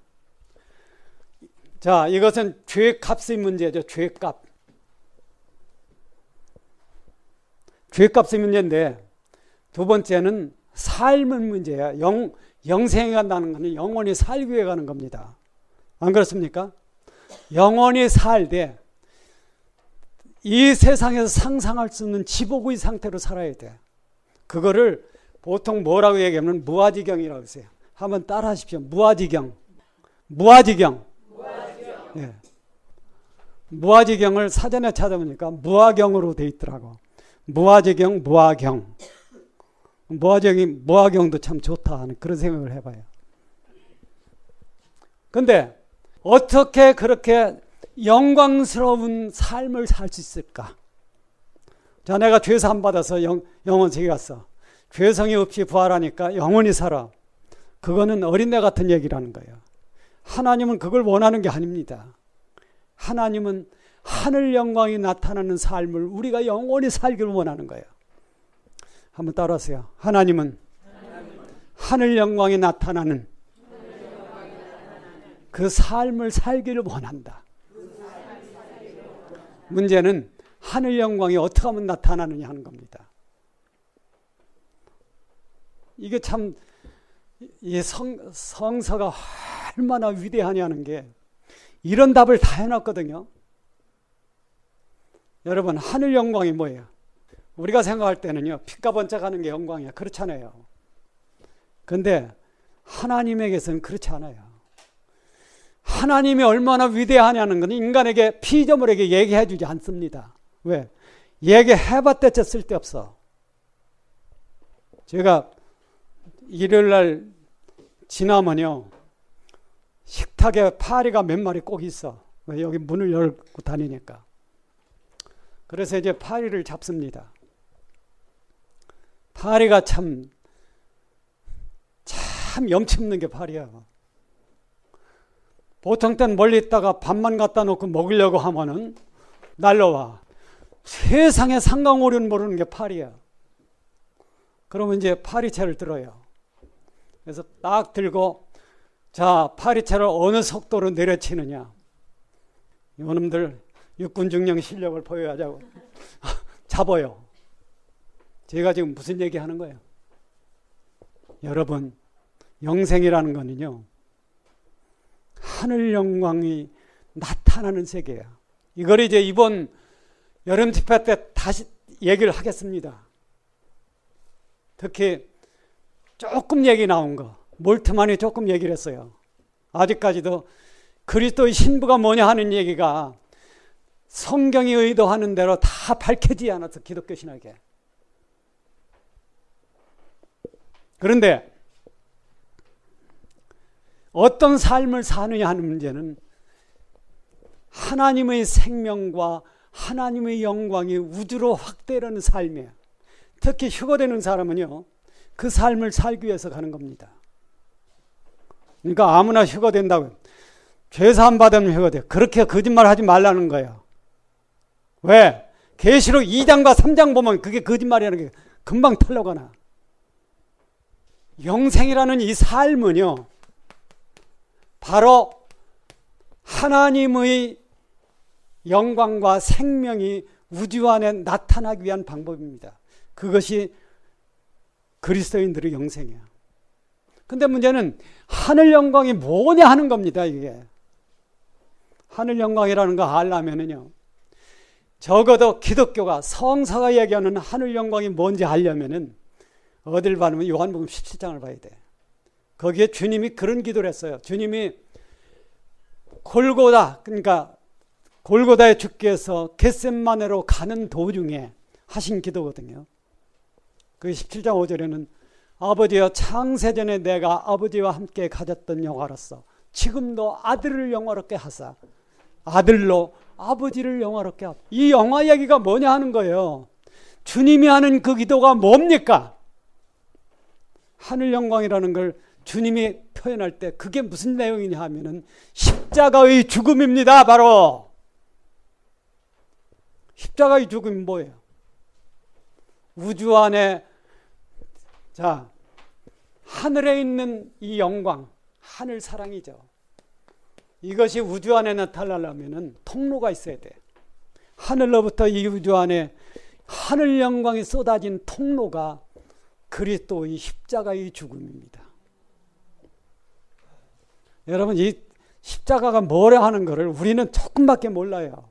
자, 이것은 죄값의 문제죠. 죄값. 죄값의 문제인데, 두 번째는 삶의 문제야. 영생에 간다는 것은 영원히 살기 위해 가는 겁니다. 안 그렇습니까? 영원히 살되 이 세상에서 상상할 수 없는 지복의 상태로 살아야 돼. 그거를 보통 뭐라고 얘기하면 무아지경이라고 했어요. 한번 따라 하십시오. 무아지경. 예. 무아지경을 사전에 찾아보니까 무아경으로 돼 있더라고. 무아지경, 무아경. 무아경도 참 좋다 하는 그런 생각을 해봐요. 근데 어떻게 그렇게 영광스러운 삶을 살 수 있을까? 자, 내가 죄사함 받아서 영원세계 갔어. 죄성이 없이 부활하니까 영원히 살아. 그거는 어린애 같은 얘기라는 거예요. 하나님은 그걸 원하는 게 아닙니다. 하나님은 하늘 영광이 나타나는 삶을 우리가 영원히 살기를 원하는 거예요. 한번 따라하세요. 하나님은 하늘 영광이 나타나는 그 삶을 살기를 원한다. 문제는 하늘 영광이 어떻게 하면 나타나느냐 하는 겁니다. 이게 참 이 성서가 얼마나 위대하냐는 게 이런 답을 다 해놨거든요. 여러분, 하늘 영광이 뭐예요? 우리가 생각할 때는요, 빛과 번쩍하는 게 영광이야. 그렇잖아요. 근데 하나님에게서는 그렇지 않아요. 하나님이 얼마나 위대하냐는 건 인간에게 피조물에게 얘기해 주지 않습니다. 왜? 얘기해봤자 쓸데없어. 제가 일요일날 지나면요, 식탁에 파리가 몇 마리 꼭 있어. 왜? 여기 문을 열고 다니니까. 그래서 이제 파리를 잡습니다. 파리가 참 염치 없는 게 파리야. 보통 땐 멀리 있다가 밥만 갖다 놓고 먹으려고 하면은 날라와. 세상에 상강오륜 모르는 게 파리야. 그러면 이제 파리채를 들어요. 그래서 딱 들고, 자, 파리채를 어느 속도로 내려치느냐. 이놈들 육군중령 실력을 보여야자고 잡아요. 제가 지금 무슨 얘기 하는 거예요? 여러분, 영생이라는 거는요, 하늘 영광이 나타나는 세계예요. 이걸 이제 이번 여름 집회 때 다시 얘기를 하겠습니다. 특히 조금 얘기 나온 거, 몰트만이 조금 얘기를 했어요. 아직까지도 그리스도의 신부가 뭐냐 하는 얘기가 성경이 의도하는 대로 다 밝혀지지 않아서 기독교 신학에. 그런데 어떤 삶을 사느냐 하는 문제는 하나님의 생명과 하나님의 영광이 우주로 확대하는 삶이에요. 특히 휴거되는 사람은요, 그 삶을 살기 위해서 가는 겁니다. 그러니까 아무나 휴거된다고, 죄사함 받으면 휴거돼. 그렇게 거짓말 하지 말라는 거예요. 왜? 계시록 2장과 3장 보면 그게 거짓말이라는 게 금방 털려가나. 영생이라는 이 삶은요, 바로 하나님의 영광과 생명이 우주 안에 나타나기 위한 방법입니다. 그것이 그리스도인들의 영생이에요. 근데 문제는 하늘 영광이 뭐냐 하는 겁니다. 이게 하늘 영광이라는 거 알려면은요, 적어도 기독교가 성서가 얘기하는 하늘 영광이 뭔지 알려면은 어딜 봐면 요한복음 17장을 봐야 돼. 거기에 주님이 그런 기도를 했어요. 주님이 골고다, 그러니까 골고다에 죽기 위해서 겟셋마네로 가는 도중에 하신 기도거든요. 그 17장 5절에는 아버지여, 창세전에 내가 아버지와 함께 가졌던 영화로서 지금도 아들을 영화롭게 하사 아들로 아버지를 영화롭게 하사. 이 영화 얘기가 뭐냐 하는 거예요. 주님이 하는 그 기도가 뭡니까? 하늘 영광이라는 걸 주님이 표현할 때 그게 무슨 내용이냐 하면은 십자가의 죽음입니다. 바로 십자가의 죽음이 뭐예요? 우주 안에, 자, 하늘에 있는 이 영광, 하늘 사랑이죠. 이것이 우주 안에 나타나려면 통로가 있어야 돼. 하늘로부터 이 우주 안에 하늘 영광이 쏟아진 통로가 그리스도의 십자가의 죽음입니다. 여러분, 이 십자가가 뭐라 하는 것을 우리는 조금밖에 몰라요.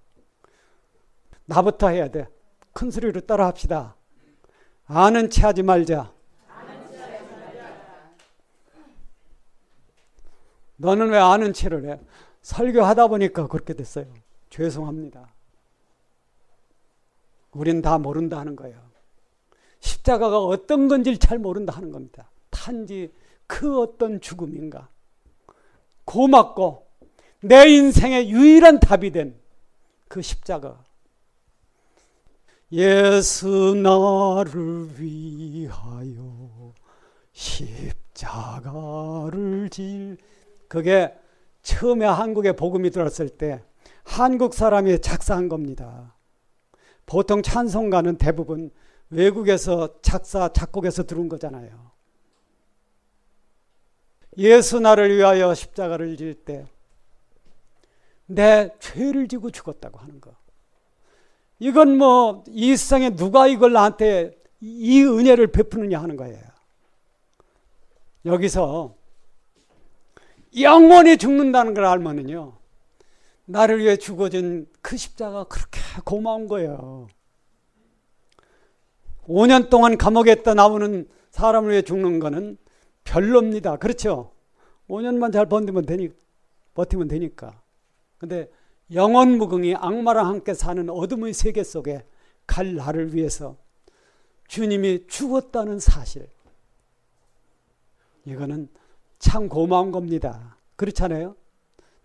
나부터 해야 돼. 큰 소리로 따라 합시다. 아는 체 하지 말자. 너는 왜 아는 체를 해? 설교하다 보니까 그렇게 됐어요. 죄송합니다. 우린 다 모른다 하는 거예요. 십자가가 어떤 건지 잘 모른다 하는 겁니다. 단지 그 어떤 죽음인가. 고맙고 내 인생의 유일한 답이 된 그 십자가. 예수 나를 위하여 십자가를 그게 처음에 한국에 복음이 들었을 때 한국 사람이 작사한 겁니다. 보통 찬송가는 대부분 외국에서 작곡해서 들은 거잖아요. 예수 나를 위하여 십자가를 질 때 내 죄를 지고 죽었다고 하는 거. 이건 뭐 이 세상에 누가 이걸 나한테 이 은혜를 베푸느냐 하는 거예요. 여기서 영원히 죽는다는 걸 알면은요, 나를 위해 죽어진 그 십자가 그렇게 고마운 거예요. 5년 동안 감옥에 있다 나오는 사람을 위해 죽는 거는 별로입니다. 그렇죠? 5년만 잘 버티면 되니까. 근데 영원무궁히 악마랑 함께 사는 어둠의 세계 속에 갈 나를 위해서 주님이 죽었다는 사실, 이거는 참 고마운 겁니다. 그렇잖아요?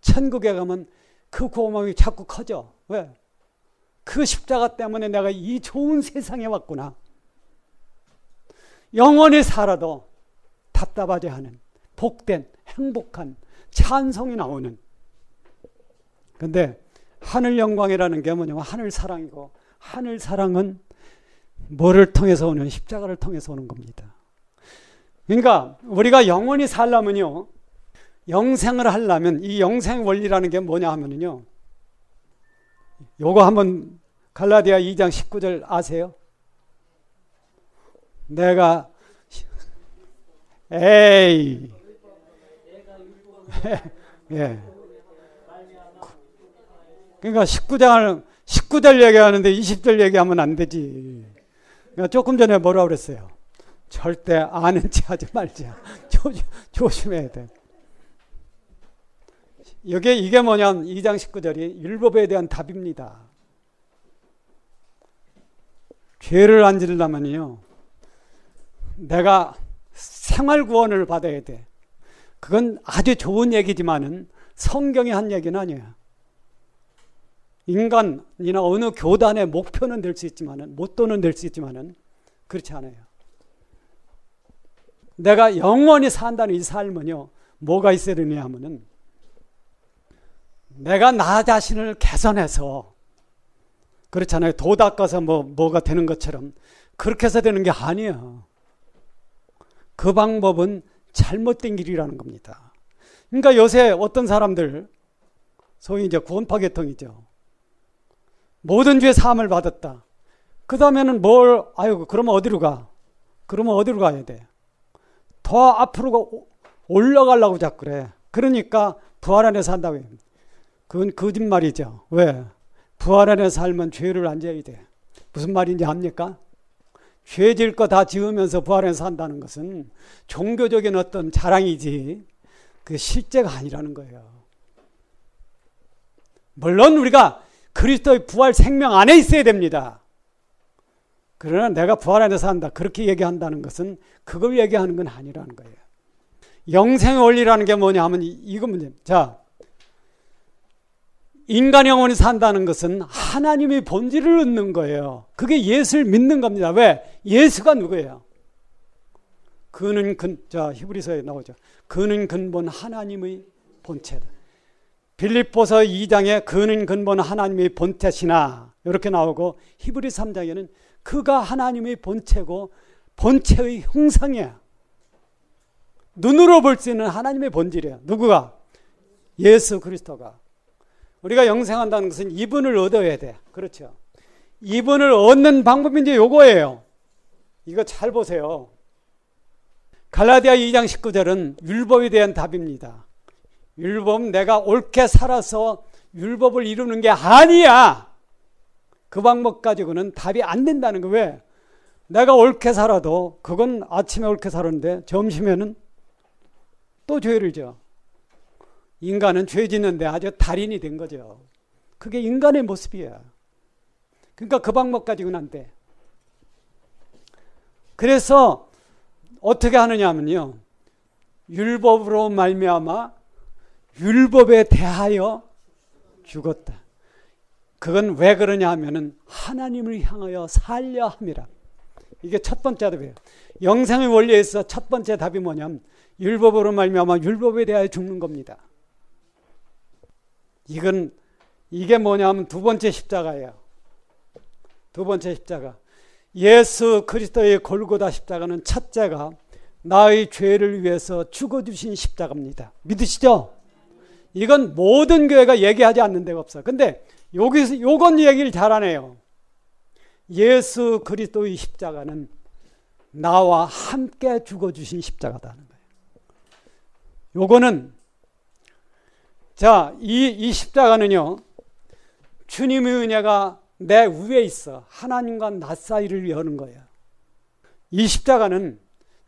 천국에 가면 그 고마움이 자꾸 커져. 왜? 그 십자가 때문에 내가 이 좋은 세상에 왔구나. 영원히 살아도 답답하지 않은 복된 행복한 찬송이 나오는. 근데 하늘 영광이라는 게 뭐냐면 하늘 사랑이고, 하늘 사랑은 뭐를 통해서 오는? 십자가를 통해서 오는 겁니다. 그러니까 우리가 영원히 살려면요, 영생을 하려면 이 영생 원리라는 게 뭐냐 하면요, 요거 한번 갈라디아 2장 19절 아세요? 내가 에이 예. 그러니까 19절 얘기하는데 20절 얘기하면 안 되지. 그러니까 조금 전에 뭐라 그랬어요? 절대 아는 체 하지 말자. 조심해야 돼. 이게 뭐냐면 2장 19절이 율법에 대한 답입니다. 죄를 안 지르려면요, 내가 생활 구원을 받아야 돼. 그건 아주 좋은 얘기지만은 성경이 한 얘기는 아니에요. 인간이나 어느 교단의 목표는 될 수 있지만은, 모토는 될 수 있지만은 그렇지 않아요. 내가 영원히 산다는 이 삶은요, 뭐가 있어야 되냐 하면은, 내가 나 자신을 개선해서, 그렇잖아요. 도 닦아서 뭐가 되는 것처럼 그렇게 해서 되는 게 아니에요. 그 방법은 잘못된 길이라는 겁니다. 그러니까 요새 어떤 사람들, 소위 이제 구원파 계통이죠. 모든 죄 사함을 받았다. 그 다음에는 그러면 어디로 가? 그러면 어디로 가야 돼? 더 앞으로 올라가려고 자꾸 그래. 그러니까 부활 안에 산다고 해요. 그건 거짓말이죠. 왜? 부활 안에 살면 죄를 안 져야 돼. 무슨 말인지 압니까? 죄 질 거 다 지으면서 부활 안에 산다는 것은 종교적인 어떤 자랑이지 그 실제가 아니라는 거예요. 물론 우리가 그리스도의 부활 생명 안에 있어야 됩니다. 그러나 내가 부활 안에 산다, 그렇게 얘기한다는 것은 그걸 얘기하는 건 아니라는 거예요. 영생의 원리라는 게 뭐냐 하면 이거 문제입니다. 자, 인간 영혼이 산다는 것은 하나님의 본질을 얻는 거예요. 그게 예수를 믿는 겁니다. 왜? 예수가 누구예요? 그는 히브리서에 나오죠. 그는 근본 하나님의 본체다. 빌립보서 2장에 그는 근본 하나님의 본체시나 이렇게 나오고, 히브리 3장에는 그가 하나님의 본체고 본체의 형상이야. 눈으로 볼 수 있는 하나님의 본질이야. 누구가? 예수 그리스도가. 우리가 영생한다는 것은 이분을 얻어야 돼. 그렇죠? 이분을 얻는 방법이 이제 요거예요. 이거 잘 보세요. 갈라디아 2장 19절은 율법에 대한 답입니다. 율법은 내가 옳게 살아서 율법을 이루는 게 아니야. 그 방법 가지고는 답이 안 된다는 거. 왜? 내가 옳게 살아도 그건 아침에 옳게 살았는데 점심에는 또 죄를 져. 인간은 죄 짓는데 아주 달인이 된 거죠. 그게 인간의 모습이야. 그러니까 그 방법 가지고는 안 돼. 그래서 어떻게 하느냐 하면요, 율법으로 말미암아 율법에 대하여 죽었다. 그건 왜 그러냐 하면은 하나님을 향하여 살려 함이라. 이게 첫 번째 답이에요. 영생의 원리에서 첫 번째 답이 뭐냐면 율법으로 말미암아 율법에 대하여 죽는 겁니다. 이게 뭐냐면 두 번째 십자가예요. 두 번째 십자가. 예수 그리스도의 골고다 십자가는 첫째가 나의 죄를 위해서 죽어주신 십자가입니다. 믿으시죠? 이건 모든 교회가 얘기하지 않는 데가 없어요. 근데 여기서 요건 얘기를 잘하네요. 예수 그리스도의 십자가는 나와 함께 죽어주신 십자가다는 거예요. 요거는 자, 이 십자가는요, 주님의 은혜가 내 위에 있어 하나님과 나 사이를 여는 거예요. 이 십자가는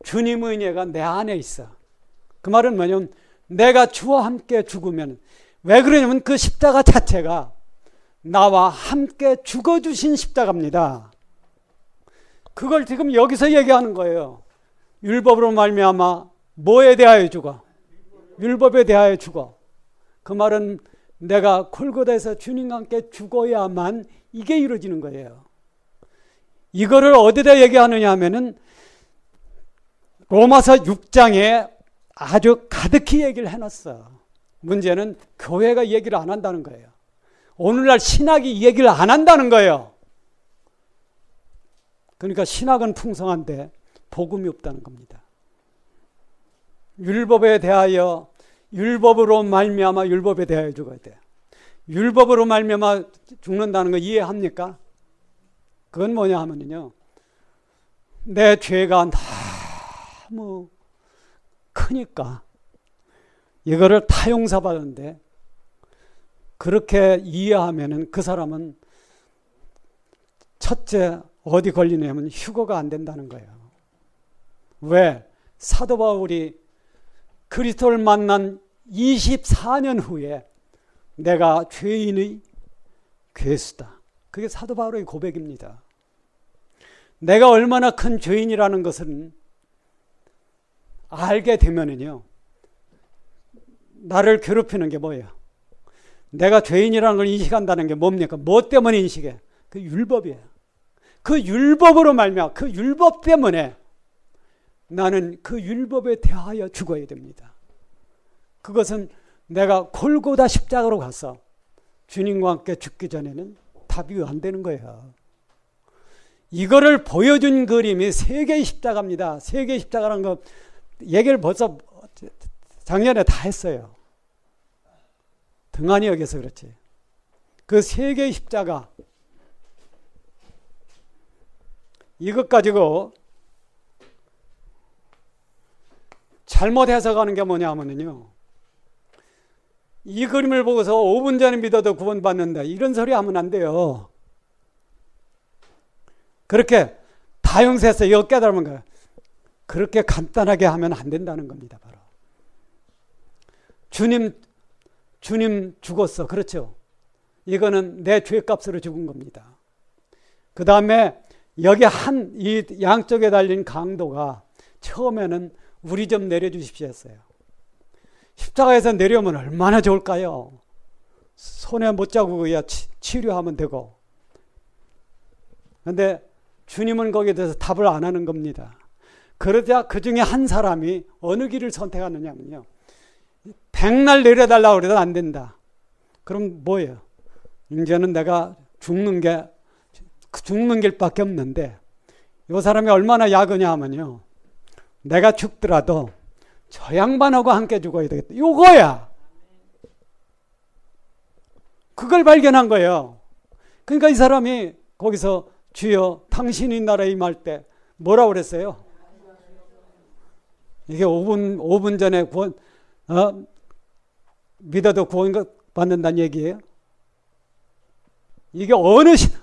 주님의 은혜가 내 안에 있어. 그 말은 뭐냐면 내가 주와 함께 죽으면, 왜 그러냐면 그 십자가 자체가 나와 함께 죽어주신 십자가입니다. 그걸 지금 여기서 얘기하는 거예요. 율법으로 말미암아 뭐에 대하여 죽어? 율법에 대하여 죽어. 그 말은 내가 골고다에서 주님과 함께 죽어야만 이게 이루어지는 거예요. 이거를 어디다 얘기하느냐 하면은 로마서 6장에 아주 가득히 얘기를 해놨어. 문제는 교회가 얘기를 안 한다는 거예요. 오늘날 신학이 이 얘기를 안 한다는 거예요. 그러니까 신학은 풍성한데 복음이 없다는 겁니다. 율법에 대하여, 율법으로 말미암아 율법에 대하여 죽어야 돼. 율법으로 말미암아 죽는다는 거 이해합니까? 그건 뭐냐 하면요, 내 죄가 너무 크니까 이거를 다 용서받는데, 그렇게 이해하면은 그 사람은 첫째 어디 걸리냐면 휴거가 안 된다는 거예요. 왜? 사도 바울이 그리스도를 만난 24년 후에 내가 죄인의 괴수다. 그게 사도 바울의 고백입니다. 내가 얼마나 큰 죄인이라는 것은 알게 되면은요, 나를 괴롭히는 게 뭐예요? 내가 죄인이라는 걸 인식한다는 게 뭡니까? 뭐 때문에 인식해? 그 율법이에요. 그 율법으로 말미암아, 그 율법 때문에 나는 그 율법에 대하여 죽어야 됩니다. 그것은 내가 골고다 십자가로 가서 주님과 함께 죽기 전에는 답이 안 되는 거예요. 이거를 보여준 그림이 세계의 십자가입니다. 세계의 십자가라는 거 얘기를 벌써 작년에 다 했어요. 등한히 여기서 그렇지. 그 세계의 십자가, 이것 가지고 잘못 해석하는 게 뭐냐 하면요, 이 그림을 보고서 5분 전에 믿어도 구원받는다, 이런 소리 하면 안 돼요. 그렇게 다 용서해서 이거 깨달으면 거예요. 그렇게 간단하게 하면 안 된다는 겁니다. 바로 주님 죽었어, 그렇죠? 이거는 내 죄값으로 죽은 겁니다. 그 다음에 여기 이 양쪽에 달린 강도가 처음에는 우리 좀 내려주십시오 했어요. 십자가에서 내려오면 얼마나 좋을까요? 손에 못 자국 그야 치료하면 되고. 그런데 주님은 거기에 대해서 답을 안 하는 겁니다. 그러자 그 중에 한 사람이 어느 길을 선택하느냐면요, 백날 내려달라고 그래도 안 된다. 그럼 뭐예요? 이제는 내가 죽는 길밖에 없는데, 이 사람이 얼마나 약하냐 하면요, 내가 죽더라도 저 양반하고 함께 죽어야 되겠다. 요거야. 그걸 발견한 거예요. 그러니까 이 사람이 거기서 주여 당신이 나라에 임할 때 뭐라고 그랬어요? 이게 5분 전에 믿어도 구원 받는다는 얘기예요. 이게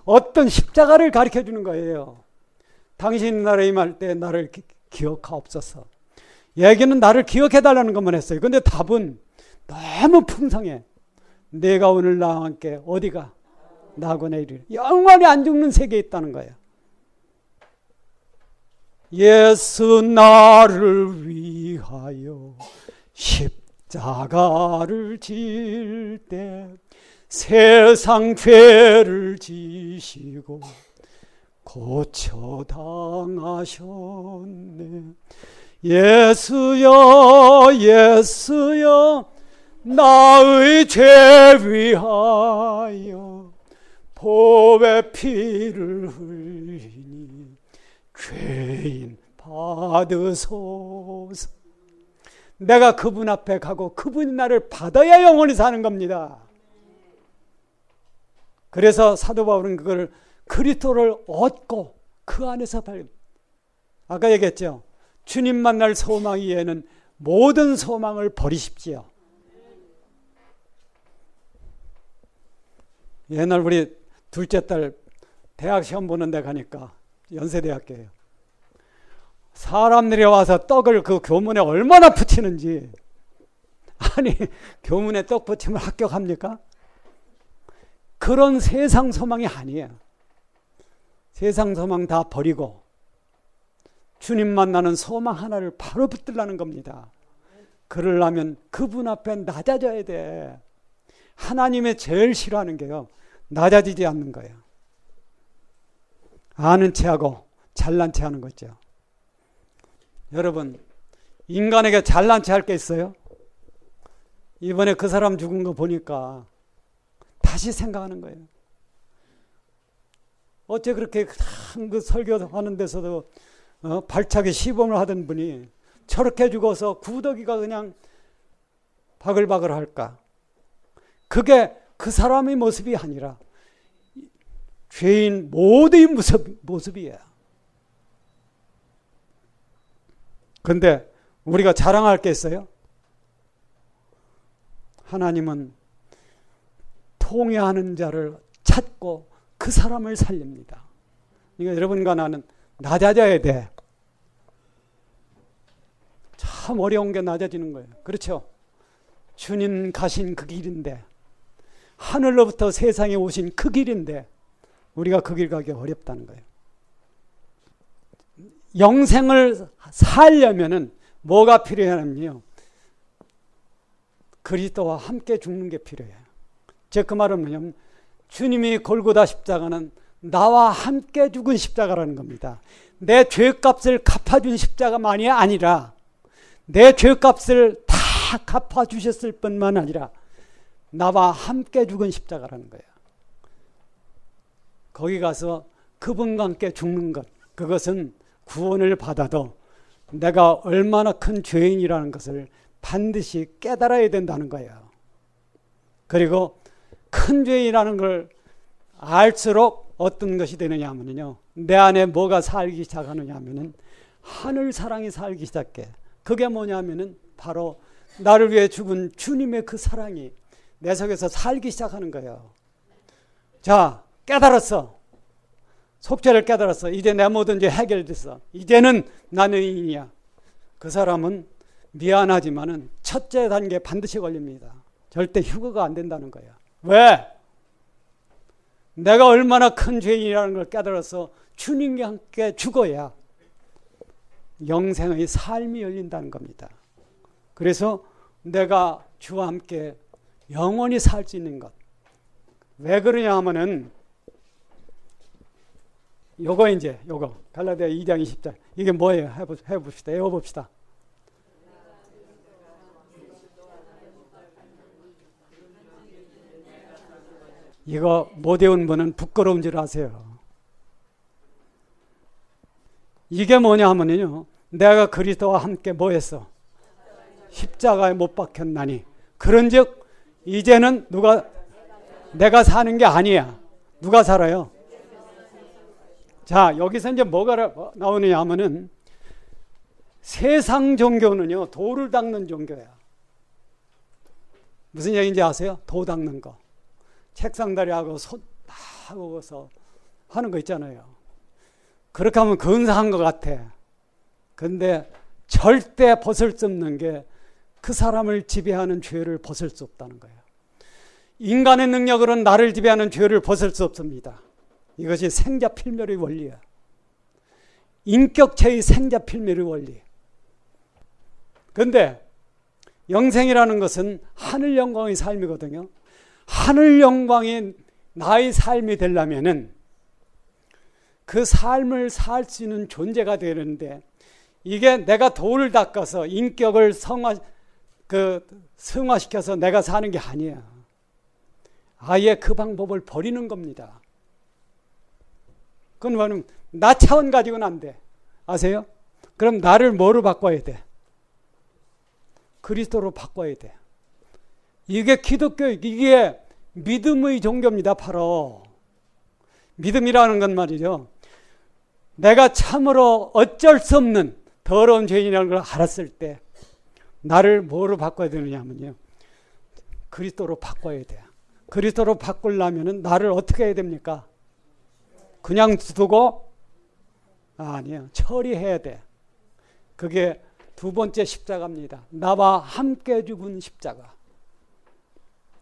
어떤 십자가를 가르쳐 주는 거예요. 당신 나라에 임할 때 나를 기억하옵소서. 얘기는 나를 기억해 달라는 것만 했어요. 그런데 답은 너무 풍성해. 내가 오늘 나와 함께 어디가? 나하고 내리리. 영원히 안 죽는 세계에 있다는 거예요. 예수 나를 위하여 십자가를 질 때 세상 죄를 지시고 고쳐 당하셨네. 예수여 예수여 나의 죄 위하여 보배 피를 흘리니 죄인 받으소서. 내가 그분 앞에 가고 그분이 나를 받아야 영원히 사는 겁니다. 그래서 사도 바울은 그걸 그리스도를 얻고 그 안에서 아까 얘기했죠. 주님 만날 소망 이외에는 모든 소망을 버리십시오. 옛날 우리 둘째 딸 대학 시험 보는 데 가니까 연세대학교예요. 사람들이 와서 떡을 그 교문에 얼마나 붙이는지. 아니, 교문에 떡 붙이면 합격합니까? 그런 세상 소망이 아니에요. 세상 소망 다 버리고 주님 만나는 소망 하나를 바로 붙들라는 겁니다. 그러려면 그분 앞에 낮아져야 돼. 하나님의 제일 싫어하는 게요, 낮아지지 않는 거예요. 아는 체하고 잘난 체하는 거죠. 여러분, 인간에게 잘난 체할 게 있어요? 이번에 그 사람 죽은 거 보니까 다시 생각하는 거예요. 어째 그렇게 그 설교하는 데서도 발차기 시범을 하던 분이 저렇게 죽어서 구더기가 그냥 바글바글 할까? 그게 그 사람의 모습이 아니라 죄인 모두의 모습이에요. 그런데 우리가 자랑할 게 있어요? 하나님은 통회하는 자를 찾고 그 사람을 살립니다. 그러니까 여러분과 나는 낮아져야 돼. 참 어려운 게 낮아지는 거예요. 그렇죠? 주님 가신 그 길인데, 하늘로부터 세상에 오신 그 길인데 우리가 그 길 가기 어렵다는 거예요. 영생을 살려면은 뭐가 필요하냐면요, 그리스도와 함께 죽는 게 필요해요. 즉 그 말은 뭐냐면 주님이 골고다 십자가는 나와 함께 죽은 십자가라는 겁니다. 내 죄값을 갚아준 십자가만이 아니라 내 죄값을 다 갚아주셨을 뿐만 아니라 나와 함께 죽은 십자가라는 거예요. 거기 가서 그분과 함께 죽는 것, 그것은 구원을 받아도 내가 얼마나 큰 죄인이라는 것을 반드시 깨달아야 된다는 거예요. 그리고 큰 죄인이라는 걸 알수록 어떤 것이 되느냐 하면요, 내 안에 뭐가 살기 시작하느냐 하면은 하늘 사랑이 살기 시작해. 그게 뭐냐 하면은 바로 나를 위해 죽은 주님의 그 사랑이 내 속에서 살기 시작하는 거예요. 자, 깨달았어. 속죄를 깨달았어. 이제 내 모든 죄 해결됐어. 이제는 나는 의인이야. 그 사람은 미안하지만은 첫째 단계 반드시 걸립니다. 절대 휴거가 안 된다는 거예요. 왜? 내가 얼마나 큰 죄인이라는 걸 깨달아서 주님과 함께 죽어야 영생의 삶이 열린다는 겁니다. 그래서 내가 주와 함께 영원히 살 수 있는 것. 왜 그러냐 하면은 요거 갈라디아 2장 20절. 이게 뭐예요? 해봅시다. 외워봅시다. 이거 못 외운 분은 부끄러운 줄 아세요. 이게 뭐냐 하면요, 내가 그리스도와 함께 뭐 했어? 십자가에 못 박혔나니 그런즉 이제는 내가 사는 게 아니야. 누가 살아요? 자, 여기서 이제 뭐가 나오느냐 하면은 세상 종교는요, 돌을 닦는 종교야. 무슨 얘기인지 아세요? 도 닦는 거. 책상다리하고 손 다 하고서 하는 거 있잖아요. 그렇게 하면 근사한 것 같아. 근데 절대 벗을 수 없는 게 그 사람을 지배하는 죄를 벗을 수 없다는 거예요. 인간의 능력으로는 나를 지배하는 죄를 벗을 수 없습니다. 이것이 생자필멸의 원리야. 인격체의 생자필멸의 원리. 그런데 영생이라는 것은 하늘 영광의 삶이거든요. 하늘 영광이 나의 삶이 되려면은 그 삶을 살 수 있는 존재가 되는데, 이게 내가 돌을 닦아서 인격을 승화시켜서 내가 사는 게 아니야. 아예 그 방법을 버리는 겁니다. 그건 뭐냐면 나 차원 가지고는 안 돼. 아세요? 그럼 나를 뭐로 바꿔야 돼? 그리스도로 바꿔야 돼. 이게 기독교, 이게 믿음의 종교입니다. 바로 믿음이라는 건 말이죠, 내가 참으로 어쩔 수 없는 더러운 죄인이라는 걸 알았을 때 나를 뭐로 바꿔야 되느냐면요. 그리스도로 바꿔야 돼요. 그리스도로 바꾸려면은 나를 어떻게 해야 됩니까? 그냥 두고? 아니요. 처리해야 돼. 그게 두 번째 십자가입니다. 나와 함께 죽은 십자가.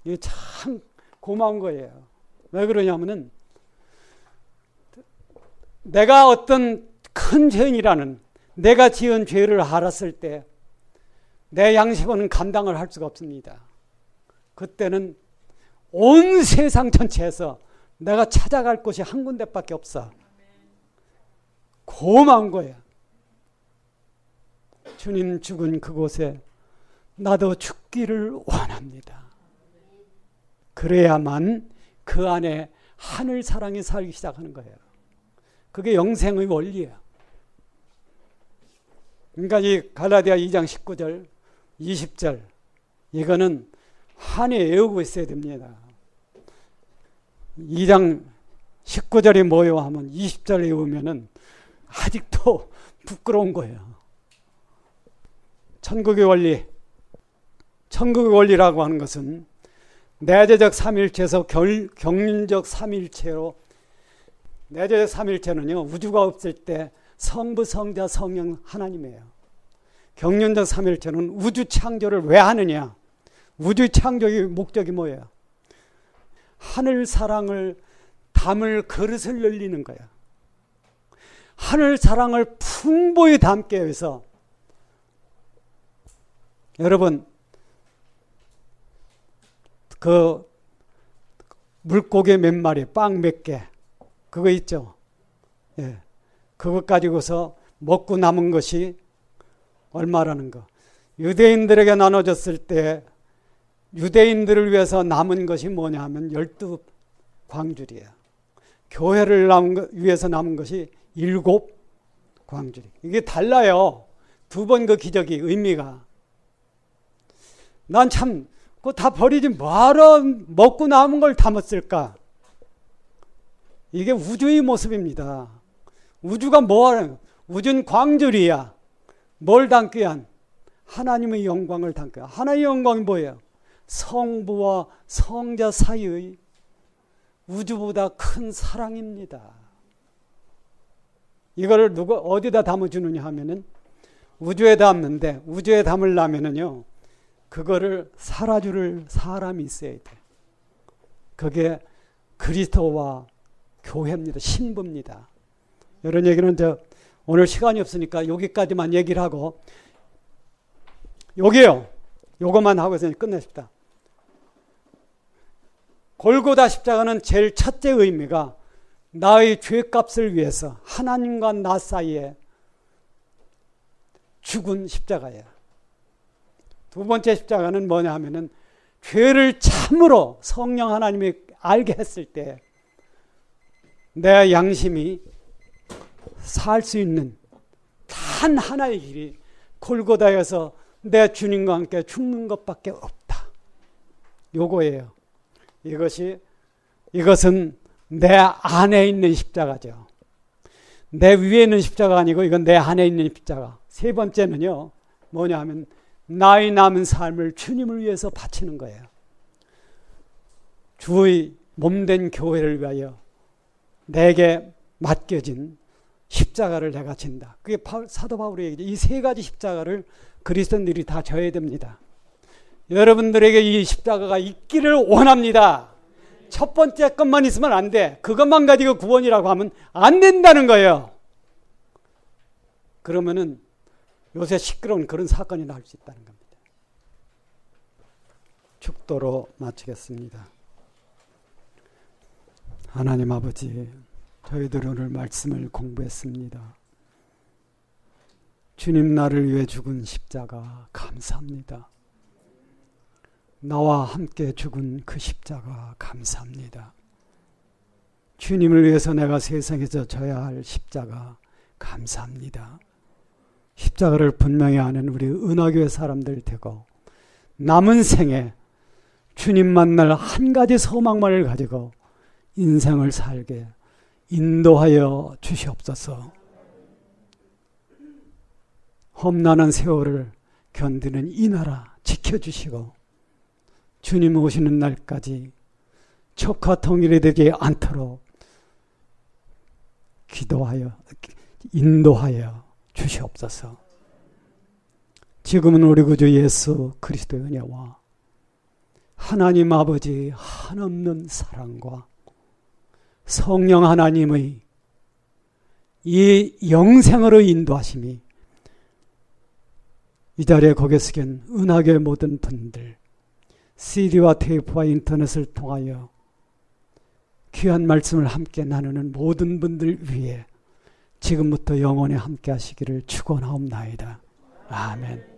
이게 참 고마운 거예요. 왜 그러냐면은 내가 어떤 큰 죄인이라는 내가 지은 죄를 알았을 때 내 양심은 감당을 할 수가 없습니다. 그때는 온 세상 전체에서 내가 찾아갈 곳이 한 군데밖에 없어. 고마운 거야. 주님 죽은 그곳에 나도 죽기를 원합니다. 그래야만 그 안에 하늘 사랑이 살기 시작하는 거예요. 그게 영생의 원리예요. 그러니까 이 갈라디아 2장 19절, 20절 이거는 한이 외우고 있어야 됩니다. 2장 19절이 뭐요 하면 20절 외우면은 아직도 부끄러운 거예요. 천국의 원리. 천국의 원리라고 하는 것은 내재적 삼일체에서 경륜적 삼일체로, 내재적 삼일체는요, 우주가 없을 때 성부, 성자, 성령 하나님이에요. 경륜적 삼일체는 우주 창조를 왜 하느냐? 우주 창조의 목적이 뭐예요? 하늘 사랑을 담을 그릇을 늘리는 거야. 하늘 사랑을 풍부히 담기 위해서. 여러분, 그 물고기 몇 마리, 빵 몇 개, 그거 있죠? 예. 그것 가지고서 먹고 남은 것이 얼마라는 거. 유대인들에게 나눠졌을 때 유대인들을 위해서 남은 것이 뭐냐 하면 12광줄이에요. 교회를 위해서 남은 것이 7광줄. 이게 달라요. 두 번 그 기적이 의미가. 난 참 그거 다 버리지 뭐하러 먹고 남은 걸 담았을까? 이게 우주의 모습입니다. 우주가 뭐하는, 우주는 광줄이야. 뭘 담기 위한? 하나님의 영광을 담기 위한. 하나님의 영광이 뭐예요? 성부와 성자 사이의 우주보다 큰 사랑입니다. 이거를 누가 어디다 담아주느냐 하면은 우주에 담는데, 우주에 담으려면은요, 그거를 살아줄 사람이 있어야 돼. 그게 그리스도와 교회입니다. 신부입니다. 이런 얘기는 오늘 시간이 없으니까 여기까지만 얘기를 하고, 여기요. 요것만 하고 이제 끝내십니다. 골고다 십자가는 제일 첫째 의미가 나의 죄값을 위해서 하나님과 나 사이에 죽은 십자가예요. 두 번째 십자가는 뭐냐 하면은 죄를 참으로 성령 하나님이 알게 했을 때 내 양심이 살 수 있는 단 하나의 길이 골고다에서 내 주님과 함께 죽는 것밖에 없다. 요거예요. 이것은 내 안에 있는 십자가죠. 내 위에 있는 십자가 아니고 이건 내 안에 있는 십자가. 세 번째는요, 뭐냐 하면 나의 남은 삶을 주님을 위해서 바치는 거예요. 주의 몸된 교회를 위하여 내게 맡겨진 십자가를 내가 진다. 그게 사도 바울의 얘기죠. 이 세 가지 십자가를 그리스도인들이 다 져야 됩니다. 여러분들에게 이 십자가가 있기를 원합니다. 첫 번째 것만 있으면 안 돼. 그것만 가지고 구원이라고 하면 안 된다는 거예요. 그러면은 요새 시끄러운 그런 사건이 날 수 있다는 겁니다. 축도로 마치겠습니다. 하나님 아버지, 저희들 오늘 말씀을 공부했습니다. 주님 나를 위해 죽은 십자가 감사합니다. 나와 함께 죽은 그 십자가 감사합니다. 주님을 위해서 내가 세상에서 져야 할 십자가 감사합니다. 십자가를 분명히 아는 우리 은하교회 사람들 되고 남은 생에 주님 만날 한 가지 소망만을 가지고 인생을 살게 인도하여 주시옵소서. 험난한 세월을 견디는 이 나라 지켜주시고 주님 오시는 날까지 척화 통일이 되지 않도록 기도하여 인도하여 주시옵소서. 지금은 우리 구주 예수 그리스도의 은혜와 하나님 아버지 한없는 사랑과 성령 하나님의 이 영생으로 인도하심이 이 자리에 고개 숙인 은하계 모든 분들, CD와 테이프와 인터넷을 통하여 귀한 말씀을 함께 나누는 모든 분들 위해 지금부터 영원히 함께 하시기를 축원하옵나이다. 아멘.